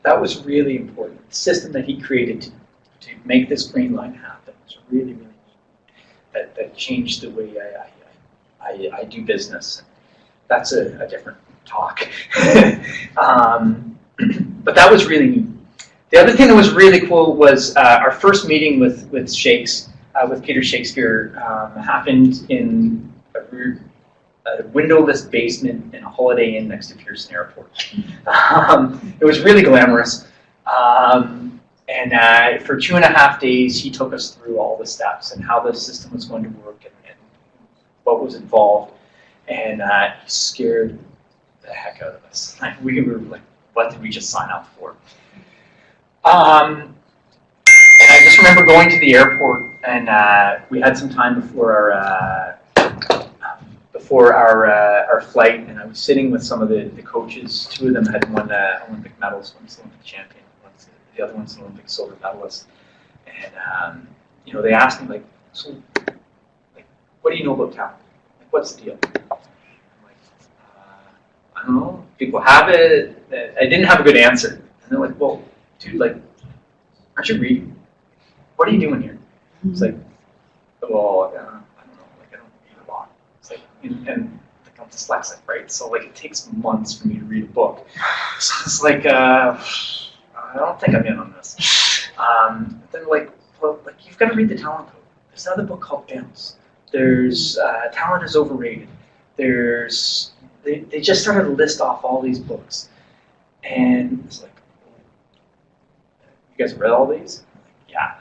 [SPEAKER 2] that was really important. The system that he created to make this green line happen was really, really neat. That changed the way I do business. That's a different talk. But that was really neat. The other thing that was really cool was our first meeting with Peter Shakespeare happened in a windowless basement in a Holiday Inn next to Pearson Airport. It was really glamorous. And for 2.5 days, he took us through all the steps and how the system was going to work and what was involved. And he scared the heck out of us. We were like, what did we just sign up for? And I just remember going to the airport, and we had some time before our flight, and I was sitting with some of the coaches. 2 of them had won Olympic medals. One's the Olympic champion, the other one's an Olympic silver medalist. And they asked me like, so, like, what do you know about talent? Like, what's the deal? I'm like, I don't know. People have it. I didn't have a good answer. And they're like, well, dude, like, aren't you reading? What are you doing here? It's like, well, I don't know, like, I don't read a lot. It's like, and like, I'm dyslexic, right? So like, it takes months for me to read a book. So it's like, I don't think I'm in on this. Then like, well, like, you've got to read the talent code. There's another book called Bounce. There's Talent is Overrated. They just started to list off all these books, and it's like, you guys read all these? Yeah.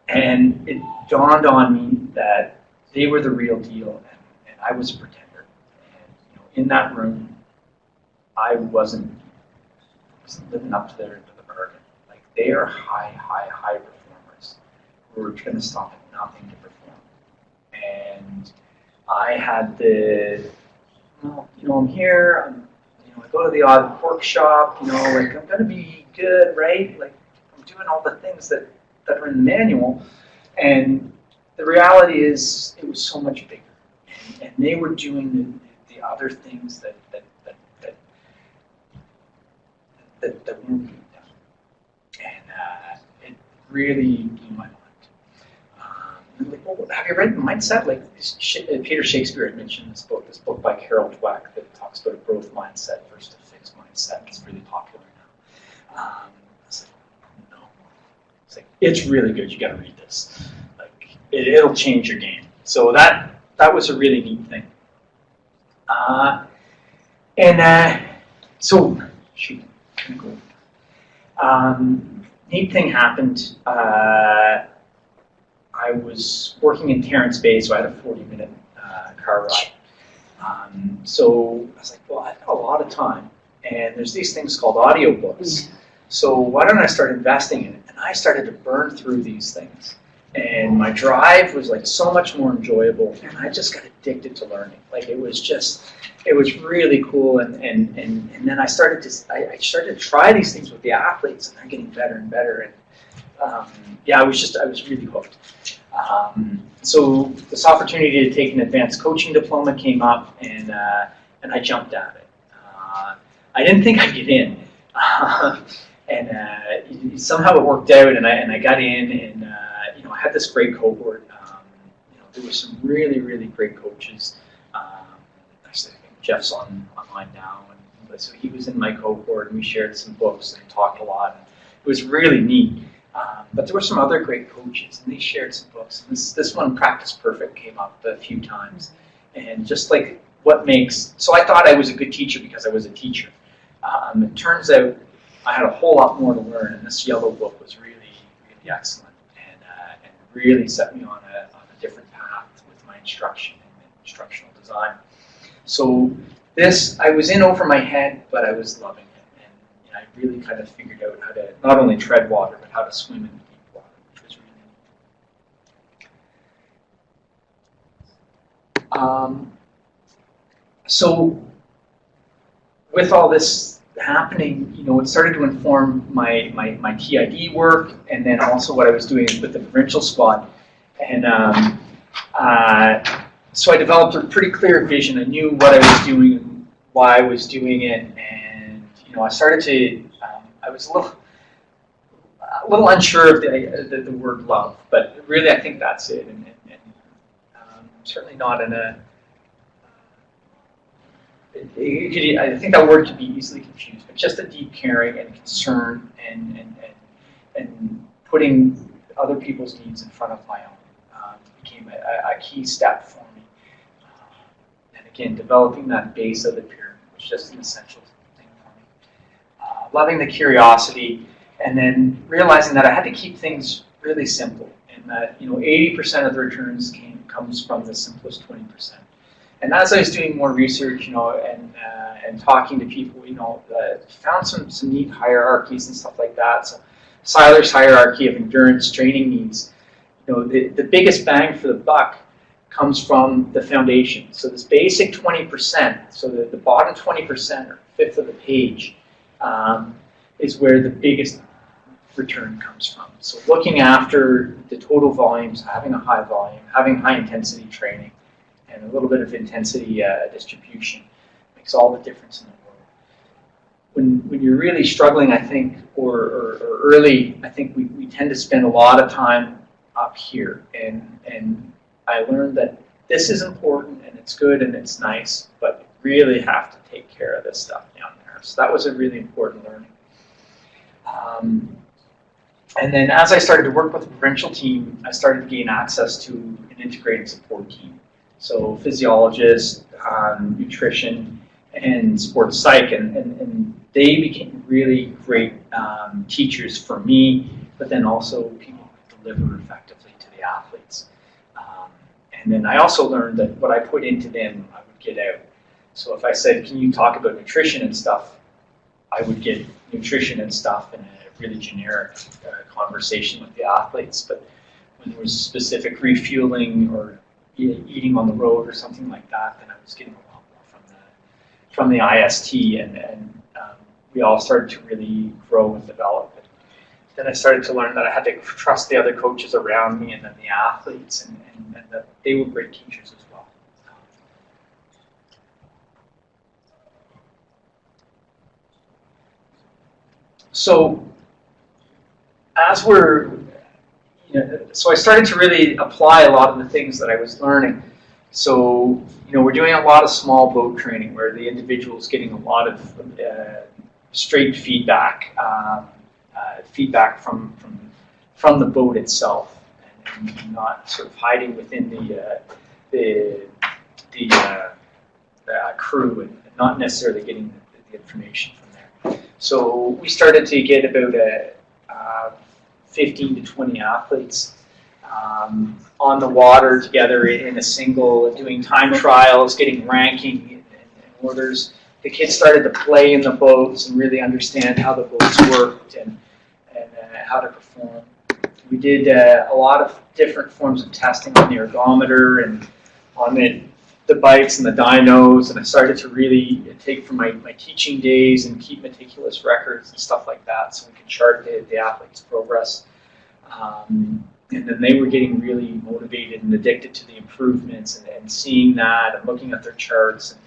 [SPEAKER 2] And it dawned on me that they were the real deal, and I was a pretender. And in that room, I wasn't living up to the They are high performers who are going to stop at nothing to perform. And I had I'm here, I go to the odd workshop, I'm going to be good, right? Like, I'm doing all the things that are in the manual. And the reality is, it was so much bigger. And they were doing the other things that weren't being done. And it really blew my mind. Like, well, have you read Mindset? Like, Peter Shakespeare had mentioned this book by Carol Dweck that talks about a growth mindset versus a fixed mindset. It's really popular now. I was like, no. It's like, it's really good. You got to read this. Like, it'll change your game. So that was a really neat thing. So, shoot, I'm gonna go. Neat thing happened. I was working in Terrence Bay, so I had a 40-minute car ride. So I was like, well, I've got a lot of time, and there's these things called audiobooks. So why don't I start investing in it? And I started to burn through these things. And my drive was like so much more enjoyable, and I just got addicted to learning. Like, it was really cool. And then I started to try these things with the athletes, and they're getting better and better. And I was really hooked. So this opportunity to take an advanced coaching diploma came up, and I jumped at it. I didn't think I'd get in, and somehow it worked out, and I got in, and I had this great cohort. There were some really, really great coaches. Actually, I think Jeff's online now, and so he was in my cohort, and we shared some books and talked a lot. It was really neat. But there were some other great coaches, and they shared some books. And this one, Practice Perfect, came up a few times. And just like so I thought I was a good teacher because I was a teacher. It turns out I had a whole lot more to learn, and this yellow book was really, really excellent, and really set me on a different path with my instruction and instructional design. So I was in over my head, but I was loving it. I really kind of figured out how to not only tread water, but how to swim in deep water, which was really neat. So with all this happening, it started to inform my TID work, and then also what I was doing with the provincial squad. And so I developed a pretty clear vision. I knew what I was doing and why I was doing it, and I started to. I was a little unsure of the word love, but really I think that's it, and certainly not in a. I think that word could be easily confused, but just a deep caring and concern and putting other people's needs in front of my own became a key step for me. And again, developing that base of the pyramid was just an essential thing for me. Loving the curiosity, and then realizing that I had to keep things really simple, and that 80% of the returns comes from the simplest 20%. And as I was doing more research, and talking to people, found some neat hierarchies and stuff like that. So Seiler's hierarchy of endurance training needs, the biggest bang for the buck comes from the foundation. So this basic 20%, so the bottom 20% or fifth of the page, is where the biggest return comes from. So looking after the total volumes, having a high volume, having high intensity training, and a little bit of intensity distribution makes all the difference in the world. When you're really struggling, I think, or early, I think we tend to spend a lot of time up here, and I learned that this is important and it's good and it's nice, but you really have to take care of this stuff down there. So that was a really important learning. And then as I started to work with the provincial team, I started to gain access to an integrated support team. So physiologists, nutrition, and sports psych, and they became really great teachers for me, but then also people who deliver effectively to the athletes. And then I also learned that what I put into them, I would get out. So if I said, can you talk about nutrition and stuff, I would get nutrition and stuff in a really generic conversation with the athletes, but when there was specific refueling or eating on the road or something like that, then I was getting a lot more from the IST, and we all started to really grow and develop. And then I started to learn that I had to trust the other coaches around me and then the athletes, and that they were great teachers as well. So as so I started to really apply a lot of the things that I was learning. So, we're doing a lot of small boat training where the individual is getting a lot of straight feedback, feedback from the boat itself, and not sort of hiding within the crew and not necessarily getting the information from there. So we started to get about 15 to 20 athletes on the water together in a single, doing time trials, getting ranking and orders. The kids started to play in the boats and really understand how the boats worked and how to perform. We did a lot of different forms of testing on the ergometer and on the bikes and the dynos, and I started to really take from my teaching days and keep meticulous records and stuff like that so we could chart the athletes' progress. And then they were getting really motivated and addicted to the improvements and seeing that and looking at their charts and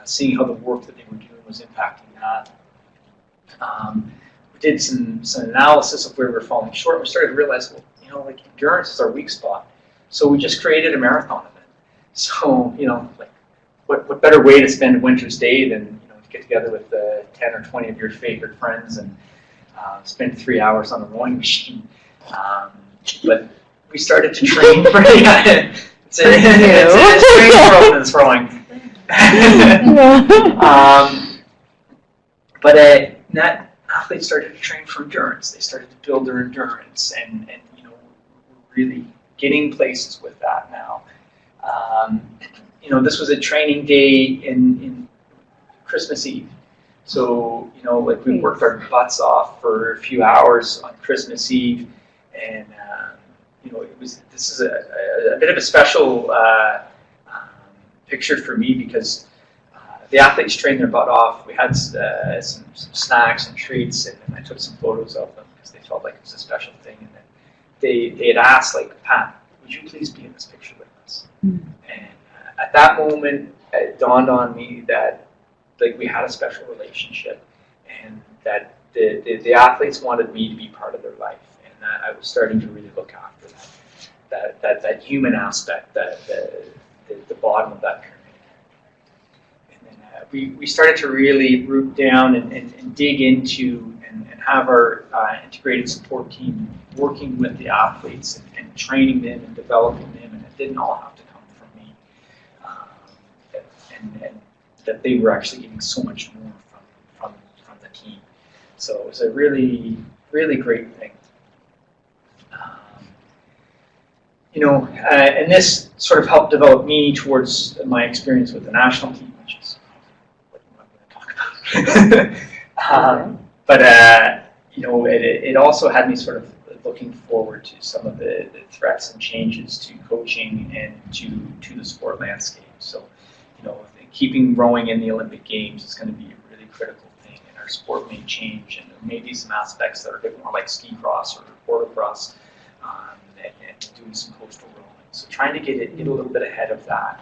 [SPEAKER 2] seeing how the work that they were doing was impacting that. We did some analysis of where we were falling short. We started to realize, well, endurance is our weak spot. So we just created a marathon event. So, what better way to spend a winter's day than, to get together with 10 or 20 of your favorite friends and spend 3 hours on a rowing machine. But we started to train for it's training for open throwing. But that athletes started to train for endurance. They started to build their endurance, and we're really getting places with that now. This was a training day in Christmas Eve. So, we worked our butts off for a few hours on Christmas Eve, and this is a bit of a special picture for me because the athletes trained their butt off. We had some snacks and treats, and I took some photos of them because they felt like it was a special thing. And then they had asked, Pat, would you please be in this picture with us? Mm-hmm. And at that moment, it dawned on me that we had a special relationship, and that the athletes wanted me to be part of their life, and that I was starting to really look after that human aspect, the bottom of that pyramid. And then we started to really root down and dig into and have our integrated support team working with the athletes and training them and developing them, and it didn't all have to come from me. And that they were actually getting so much more from the team. So it was a really, really great thing. And this sort of helped develop me towards my experience with the national team, which is what I'm going to talk about. But it also had me sort of looking forward to some of the threats and changes to coaching and to the sport landscape. So, keeping rowing in the Olympic Games is going to be a really critical thing, and our sport may change, and there may be some aspects that are a bit more like ski cross or portocross, and doing some coastal rowing. So trying to get a little bit ahead of that,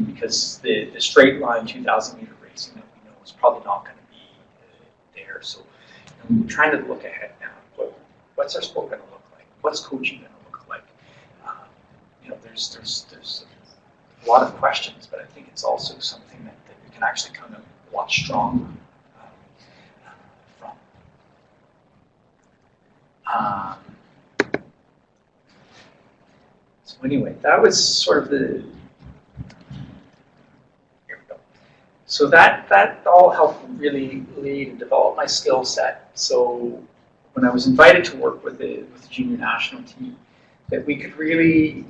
[SPEAKER 2] because the straight line 2,000 meter racing that we know is probably not going to be there. So we're trying to look ahead now. What's our sport going to look like? What's coaching going to look like? There's a lot of questions, but I think it's also something that we can actually kind of watch strong from. So anyway, that was sort of here we go. So that all helped really lead and develop my skill set. So when I was invited to work with the junior national team, that we could really,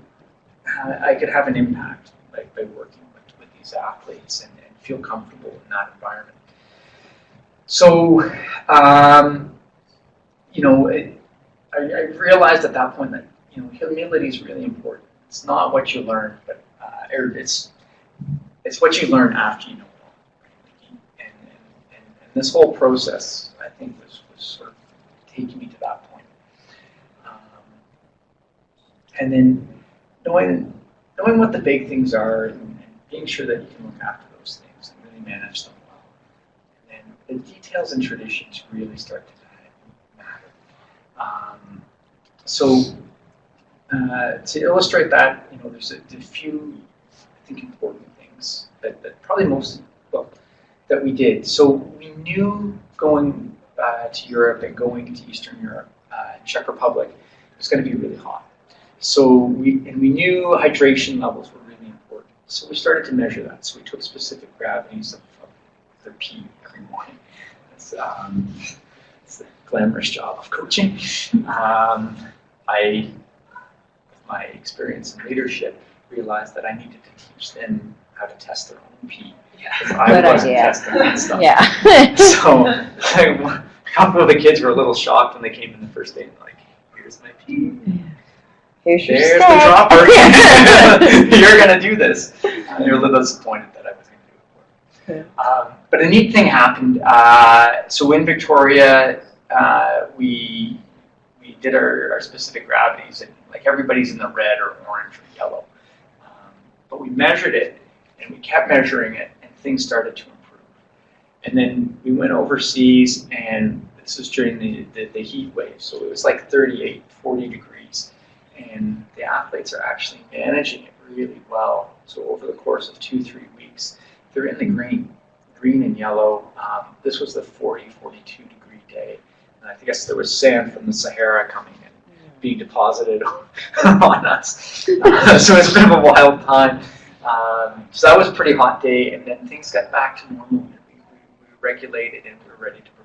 [SPEAKER 2] I could have an impact by working with these athletes and feel comfortable in that environment. So, you know, I realized at that point that, you know, humility is really important. It's not what you learn, but it's what you learn after you know it all. And this whole process, I think, was sort of taking me to that point. And then knowing what the big things are and being sure that you can look after those things and really manage them well. And then the details and traditions really start to matter. So to illustrate that, you know, there's a few, I think, important things that probably most, well, that we did. So we knew going to Europe and going to Eastern Europe, Czech Republic, it was going to be really hot. So we knew hydration levels were really important. So we started to measure that. So we took specific gravities of their pee every morning. It's the glamorous job of coaching. I, with my experience in leadership, realized that I needed to teach them how to test their own pee. Yeah. I wasn't testing that stuff.
[SPEAKER 1] Yeah.
[SPEAKER 2] So a couple of the kids were a little shocked when they came in the first day and like, here's my pee.
[SPEAKER 1] There's your
[SPEAKER 2] There's
[SPEAKER 1] stick.
[SPEAKER 2] the dropper. You're going to do this. And they were a little disappointed that I was going to do it for them. But a neat thing happened. So in Victoria, we did our specific gravities, and like everybody's in the red or orange or yellow. But we measured it, and we kept measuring it, and things started to improve. And then we went overseas, and this was during the heat wave, so it was like 38, 40 degrees. And the athletes are actually managing it really well. So over the course of 2-3 weeks, they're in the green and yellow. This was the 40, 42 degree day. And I guess there was sand from the Sahara coming and being deposited on us. So it's a bit of a wild time. So that was a pretty hot day, and then things got back to normal. We regulated and we were ready to perform.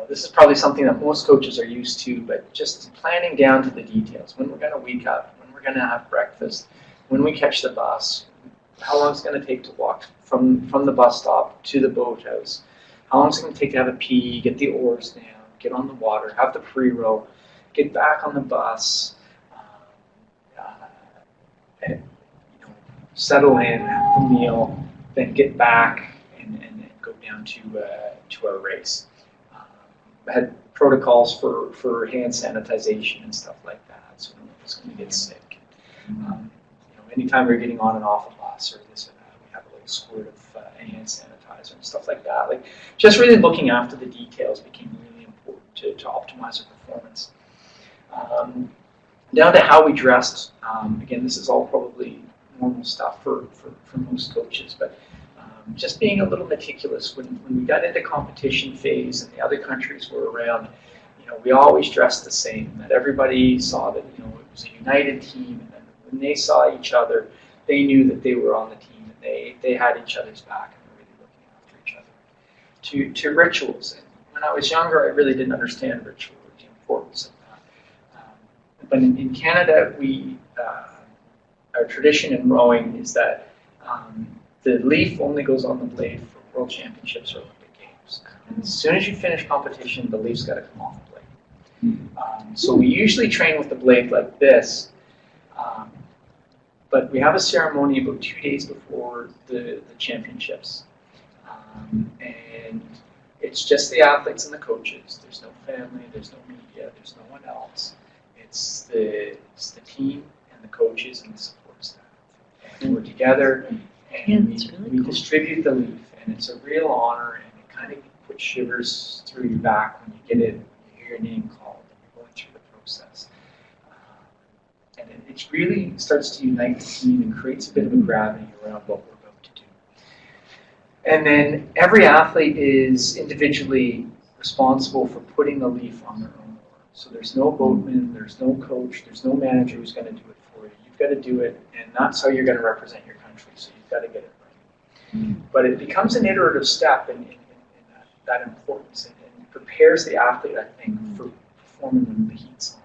[SPEAKER 2] This is probably something that most coaches are used to, but just planning down to the details. When we're going to wake up, when we're going to have breakfast, when we catch the bus, how long it's going to take to walk from the bus stop to the boathouse, how long it's going to take to have a pee, get the oars down, get on the water, have the pre-row, get back on the bus, and, settle in, have the meal, then get back and go down to our race. Had protocols for hand sanitization and stuff like that, so no one was going to get sick. Anytime we were getting on and off a bus or this or that, we have a little squirt of hand sanitizer and stuff like that. Like, just really looking after the details became really important to optimize our performance. Down to how we dressed. Again, this is all probably normal stuff for most coaches, but just being a little meticulous when we got into competition phase and the other countries were around. We always dressed the same. That everybody saw that it was a united team, and then when they saw each other, they knew that they were on the team and they had each other's back and were really looking after each other. To rituals. And when I was younger, I really didn't understand ritual or the importance of that. But in Canada, our tradition in rowing is that the leaf only goes on the blade for World Championships or Olympic Games. And as soon as you finish competition, the leaf's got to come off the blade. So we usually train with the blade like this, but we have a ceremony about 2 days before the championships. And it's just the athletes and the coaches. There's no family, there's no media, there's no one else. It's the team and the coaches and the support staff. And we're together. And we distribute the leaf, and it's a real honor, and it kind of puts shivers through your back when you get it, you hear your name called, and you're going through the process. And it really starts to unite the team and creates a bit of a gravity around what we're about to do. And then every athlete is individually responsible for putting the leaf on their own oar. So there's no boatman, there's no coach, there's no manager who's going to do it for you. You've got to do it, and that's how you're going to represent your country. So you've got to get it right. But it becomes an iterative step in that importance, and prepares the athlete, I think, for performing when the heat's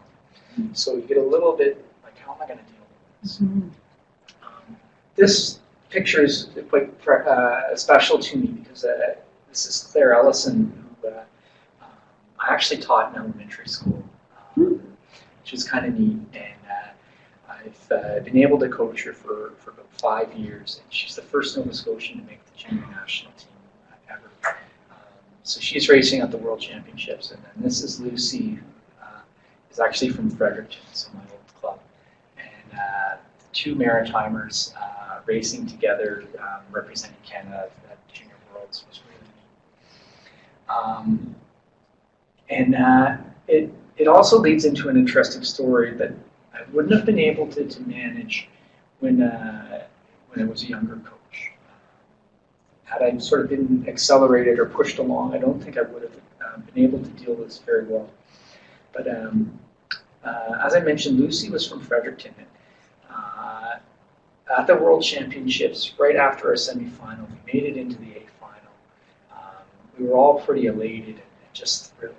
[SPEAKER 2] on. So you get a little bit like, how am I going to deal with this? This picture is quite special to me because this is Claire Ellison, who I actually taught in elementary school, which is kind of neat. And I've been able to coach her for about 5 years, and she's the first Nova Scotian to make the junior national team ever. So she's racing at the World Championships, and then this is Lucy, who is actually from Fredericton, so my old club. And the two Maritimers racing together, representing Canada at Junior Worlds was really neat. It also leads into an interesting story that I wouldn't have been able to manage when I was a younger coach. Had I sort of been accelerated or pushed along, I don't think I would have been able to deal with this very well. But as I mentioned, Lucy was from Fredericton. At the World Championships, right after our semifinal, we made it into the A final. We were all pretty elated and just thrilled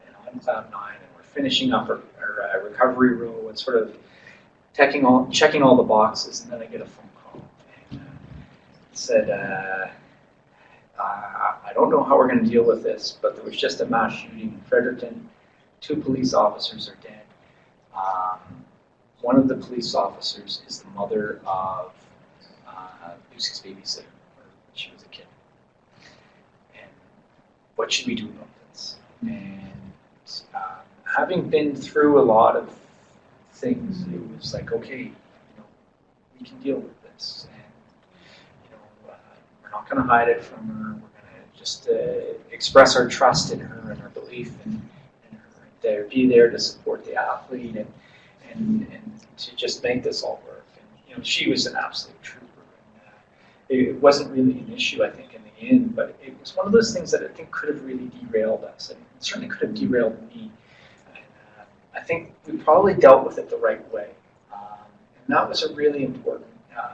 [SPEAKER 2] and on cloud nine, and we're finishing up our recovery row and sort of checking all the boxes, and then I get a phone call and it said, I don't know how we're going to deal with this, but there was just a mass shooting in Fredericton. 2 police officers are dead. One of the police officers is the mother of Lucy's babysitter when she was a kid. And what should we do about this? And having been through a lot of things, it was like, okay, we can deal with this, and we're not going to hide it from her. We're going to just express our trust in her and our belief in her, to be there to support the athlete and to just make this all work. And she was an absolute trooper. And, it wasn't really an issue, I think, in the end, but it was one of those things that I think could have really derailed us, and it certainly could have derailed me. I think we probably dealt with it the right way, and that was a really important part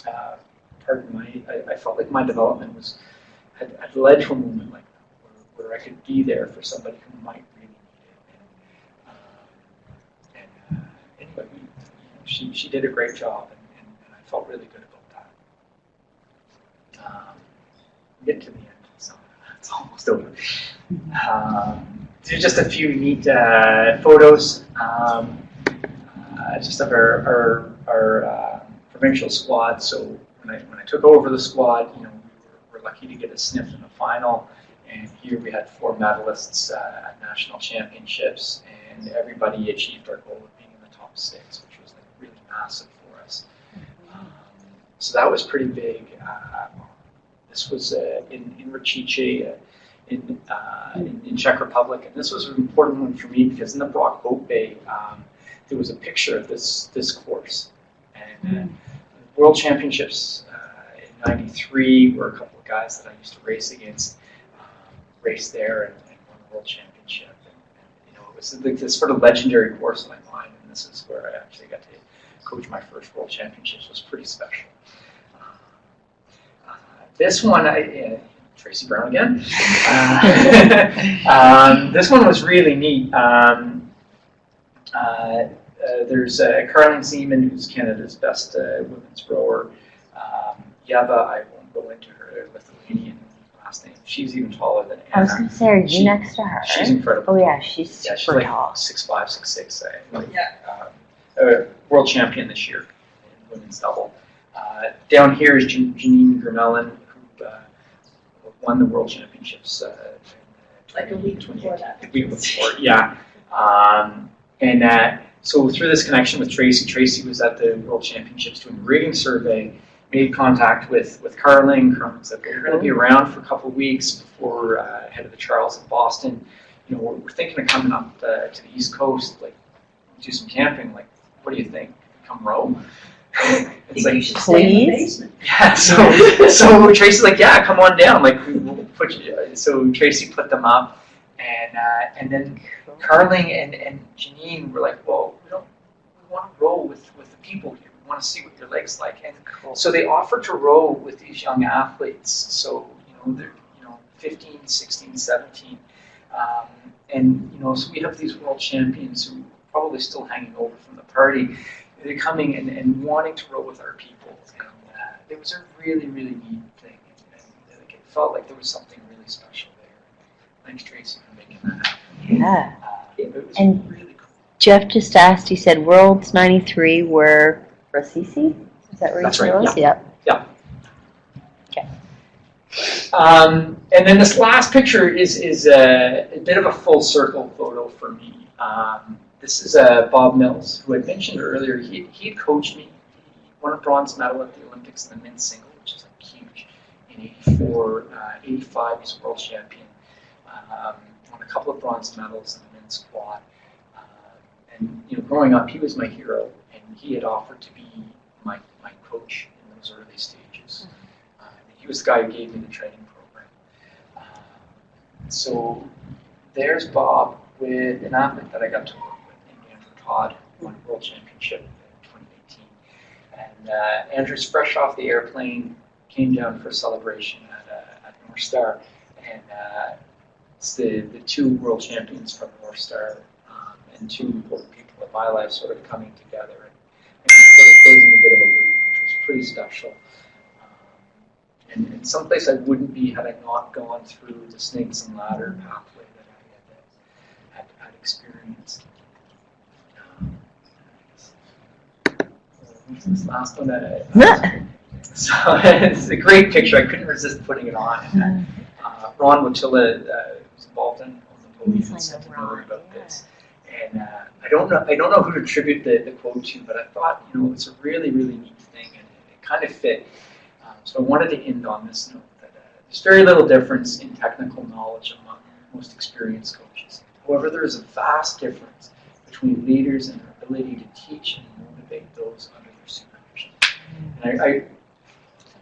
[SPEAKER 2] of I felt like my development had led to a moment like that, where I could be there for somebody who might really need it. Anyway, she did a great job, and I felt really good about that. Get to the end, so it's almost over. Just a few neat photos, just of our provincial squad. So when I took over the squad, we were lucky to get a sniff in the final, and here we had 4 medalists at national championships, and everybody achieved our goal of being in the top 6, which was really massive for us. So that was pretty big. This was in Recession. In Czech Republic, and this was an important one for me because in the Brock Boat Bay there was a picture of this course, and World Championships in '93 were a couple of guys that I used to race against, raced there and won the World Championship, and it was like this sort of legendary course in my mind, and this is where I actually got to coach my first World Championships. It was pretty special. This one, Tracy Brown again. This one was really neat. There's Caroline Seaman, who's Canada's best women's rower. Yeva, I won't go into her Lithuanian last name. She's even taller than Anna.
[SPEAKER 1] I was going to say, are you next to her?
[SPEAKER 2] She's incredible.
[SPEAKER 1] Oh yeah, she's super
[SPEAKER 2] like
[SPEAKER 1] tall.
[SPEAKER 2] 6'5", 6'6". World champion this year in women's double. Down here is Janine Grimelin, won the World Championships
[SPEAKER 3] like a week before that.
[SPEAKER 2] A week before, yeah. So through this connection with Tracy was at the World Championships doing a rigging survey, made contact with Carling. Carling said, "We're going to be around for a couple of weeks before head of the Charles in Boston. We're thinking of coming up to the East Coast, like do some camping. Like, what do you think? Come row?" It's like,
[SPEAKER 3] you should stay in the basement.
[SPEAKER 2] Yeah, so Tracy's like, yeah, come on down. Like, we'll put you. So Tracy put them up, and then Carling and Janine were like, well, we want to row with the people here. We want to see what your leg's like. And so they offered to row with these young athletes. So they're 15, 16, 17, and so we have these world champions who are probably still hanging over from the party. They're coming and wanting to row with our people, and it was a really, really neat thing. And it felt like there was something really special there. Thanks, Tracy, for making that happen.
[SPEAKER 4] Yeah.
[SPEAKER 2] It was
[SPEAKER 4] And
[SPEAKER 2] really cool.
[SPEAKER 4] Jeff just asked, he said Worlds 93 were Recession? Is that where
[SPEAKER 2] That's
[SPEAKER 4] he
[SPEAKER 2] right,
[SPEAKER 4] was? Yep.
[SPEAKER 2] And then this last picture is a bit of a full circle photo for me. This is Bob Mills, who I mentioned earlier. He had coached me. He won a bronze medal at the Olympics in the men's single, which is like huge. In 84, 85, he's a world champion. Won a couple of bronze medals in the men's squad. And growing up, he was my hero, and he had offered to be my coach in those early stages. He was the guy who gave me the training program. So there's Bob with an athlete that I got to work with, named Andrew Todd, who won a world championship in 2018. And Andrew's fresh off the airplane, came down for a celebration at North Star. And it's the two world champions from North Star and two important people in my life sort of coming together and sort of closing a bit of a loop, which was pretty special. And someplace I wouldn't be had I not gone through the snakes and ladder pathway that I had experienced. This last one, so it's a great picture. I couldn't resist putting it on. And, Ron Wachilla was involved on the podium and said to me about this. And I don't know who to attribute the quote to, but I thought it's a really, really neat thing, and it kind of fit. So I wanted to end on this note that there's very little difference in technical knowledge among most experienced coaches. However, there is a vast difference between leaders and their ability to teach and motivate those under their supervision. And I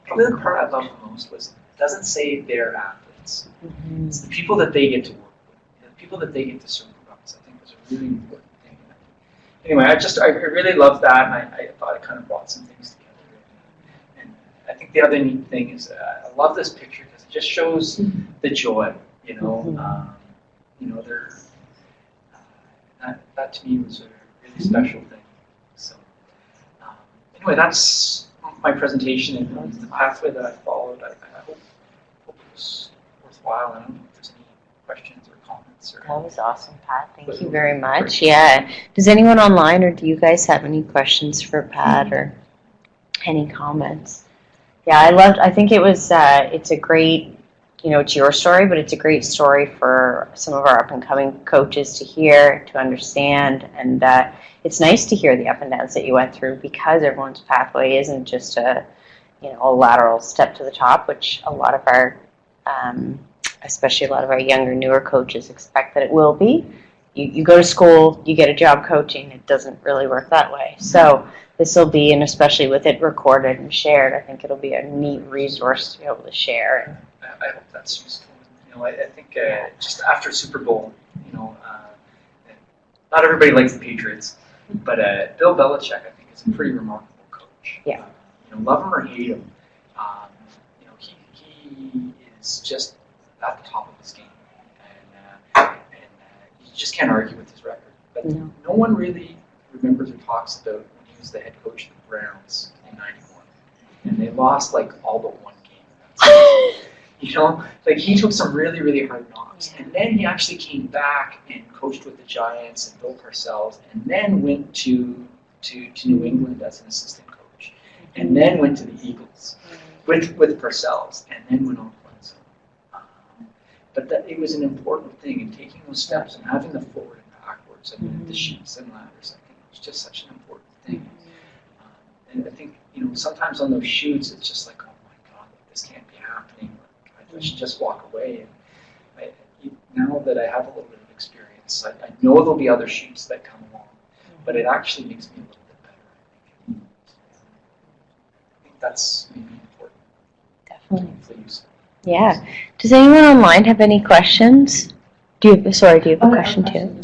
[SPEAKER 2] probably the part I loved the most was it doesn't say they're athletes. It's the people that they get to work with, the people that they get to supervise. I think was a really important thing. Anyway, I really loved that, and I thought it kind of brought some things together. I think the other neat thing is I love this picture because it just shows the joy, they're, that to me was a really special thing. So anyway, that's my presentation and the pathway that I followed. I hope it was worthwhile. I don't know if there's any questions or comments.
[SPEAKER 4] That was awesome, Pat. Thank you very much. Yeah. Does anyone online, or do you guys have any questions for Pat or any comments? Yeah, I think it was, it's a great, it's your story, but it's a great story for some of our up-and-coming coaches to hear, to understand, and it's nice to hear the up and downs that you went through, because everyone's pathway isn't just a lateral step to the top, which a lot of our, especially a lot of our younger, newer coaches expect that it will be. You go to school, you get a job coaching, it doesn't really work that way. So this will be, and especially with it recorded and shared, I think it'll be a neat resource to be able to share.
[SPEAKER 2] I hope that's useful. I think just after Super Bowl, not everybody likes the Patriots, but Bill Belichick, I think, is a pretty remarkable coach.
[SPEAKER 4] Yeah.
[SPEAKER 2] Love him or hate him, he is just at the top of his game, and you just can't argue with his record. But no one really remembers or talks about when he was the head coach of the Browns in '91, and they lost all but one game. He took some really, really hard knocks, and then he actually came back and coached with the Giants and Bill Parcells, and then went to New England as an assistant coach, and then went to the Eagles with Parcells, and then went on to win some. But it was an important thing, and taking those steps and having the forward and backwards and the sheets and ladders, I think it was just such an important thing. And I think sometimes on those shoots, it's just like, oh my God, this can't be happening. I should just walk away. And now that I have a little bit of experience, I know there'll be other shoots that come along, but it actually makes me a little bit better. I think that's maybe important.
[SPEAKER 4] Definitely.
[SPEAKER 2] Please.
[SPEAKER 4] Yeah. Does anyone online have any questions? Do you have a question too?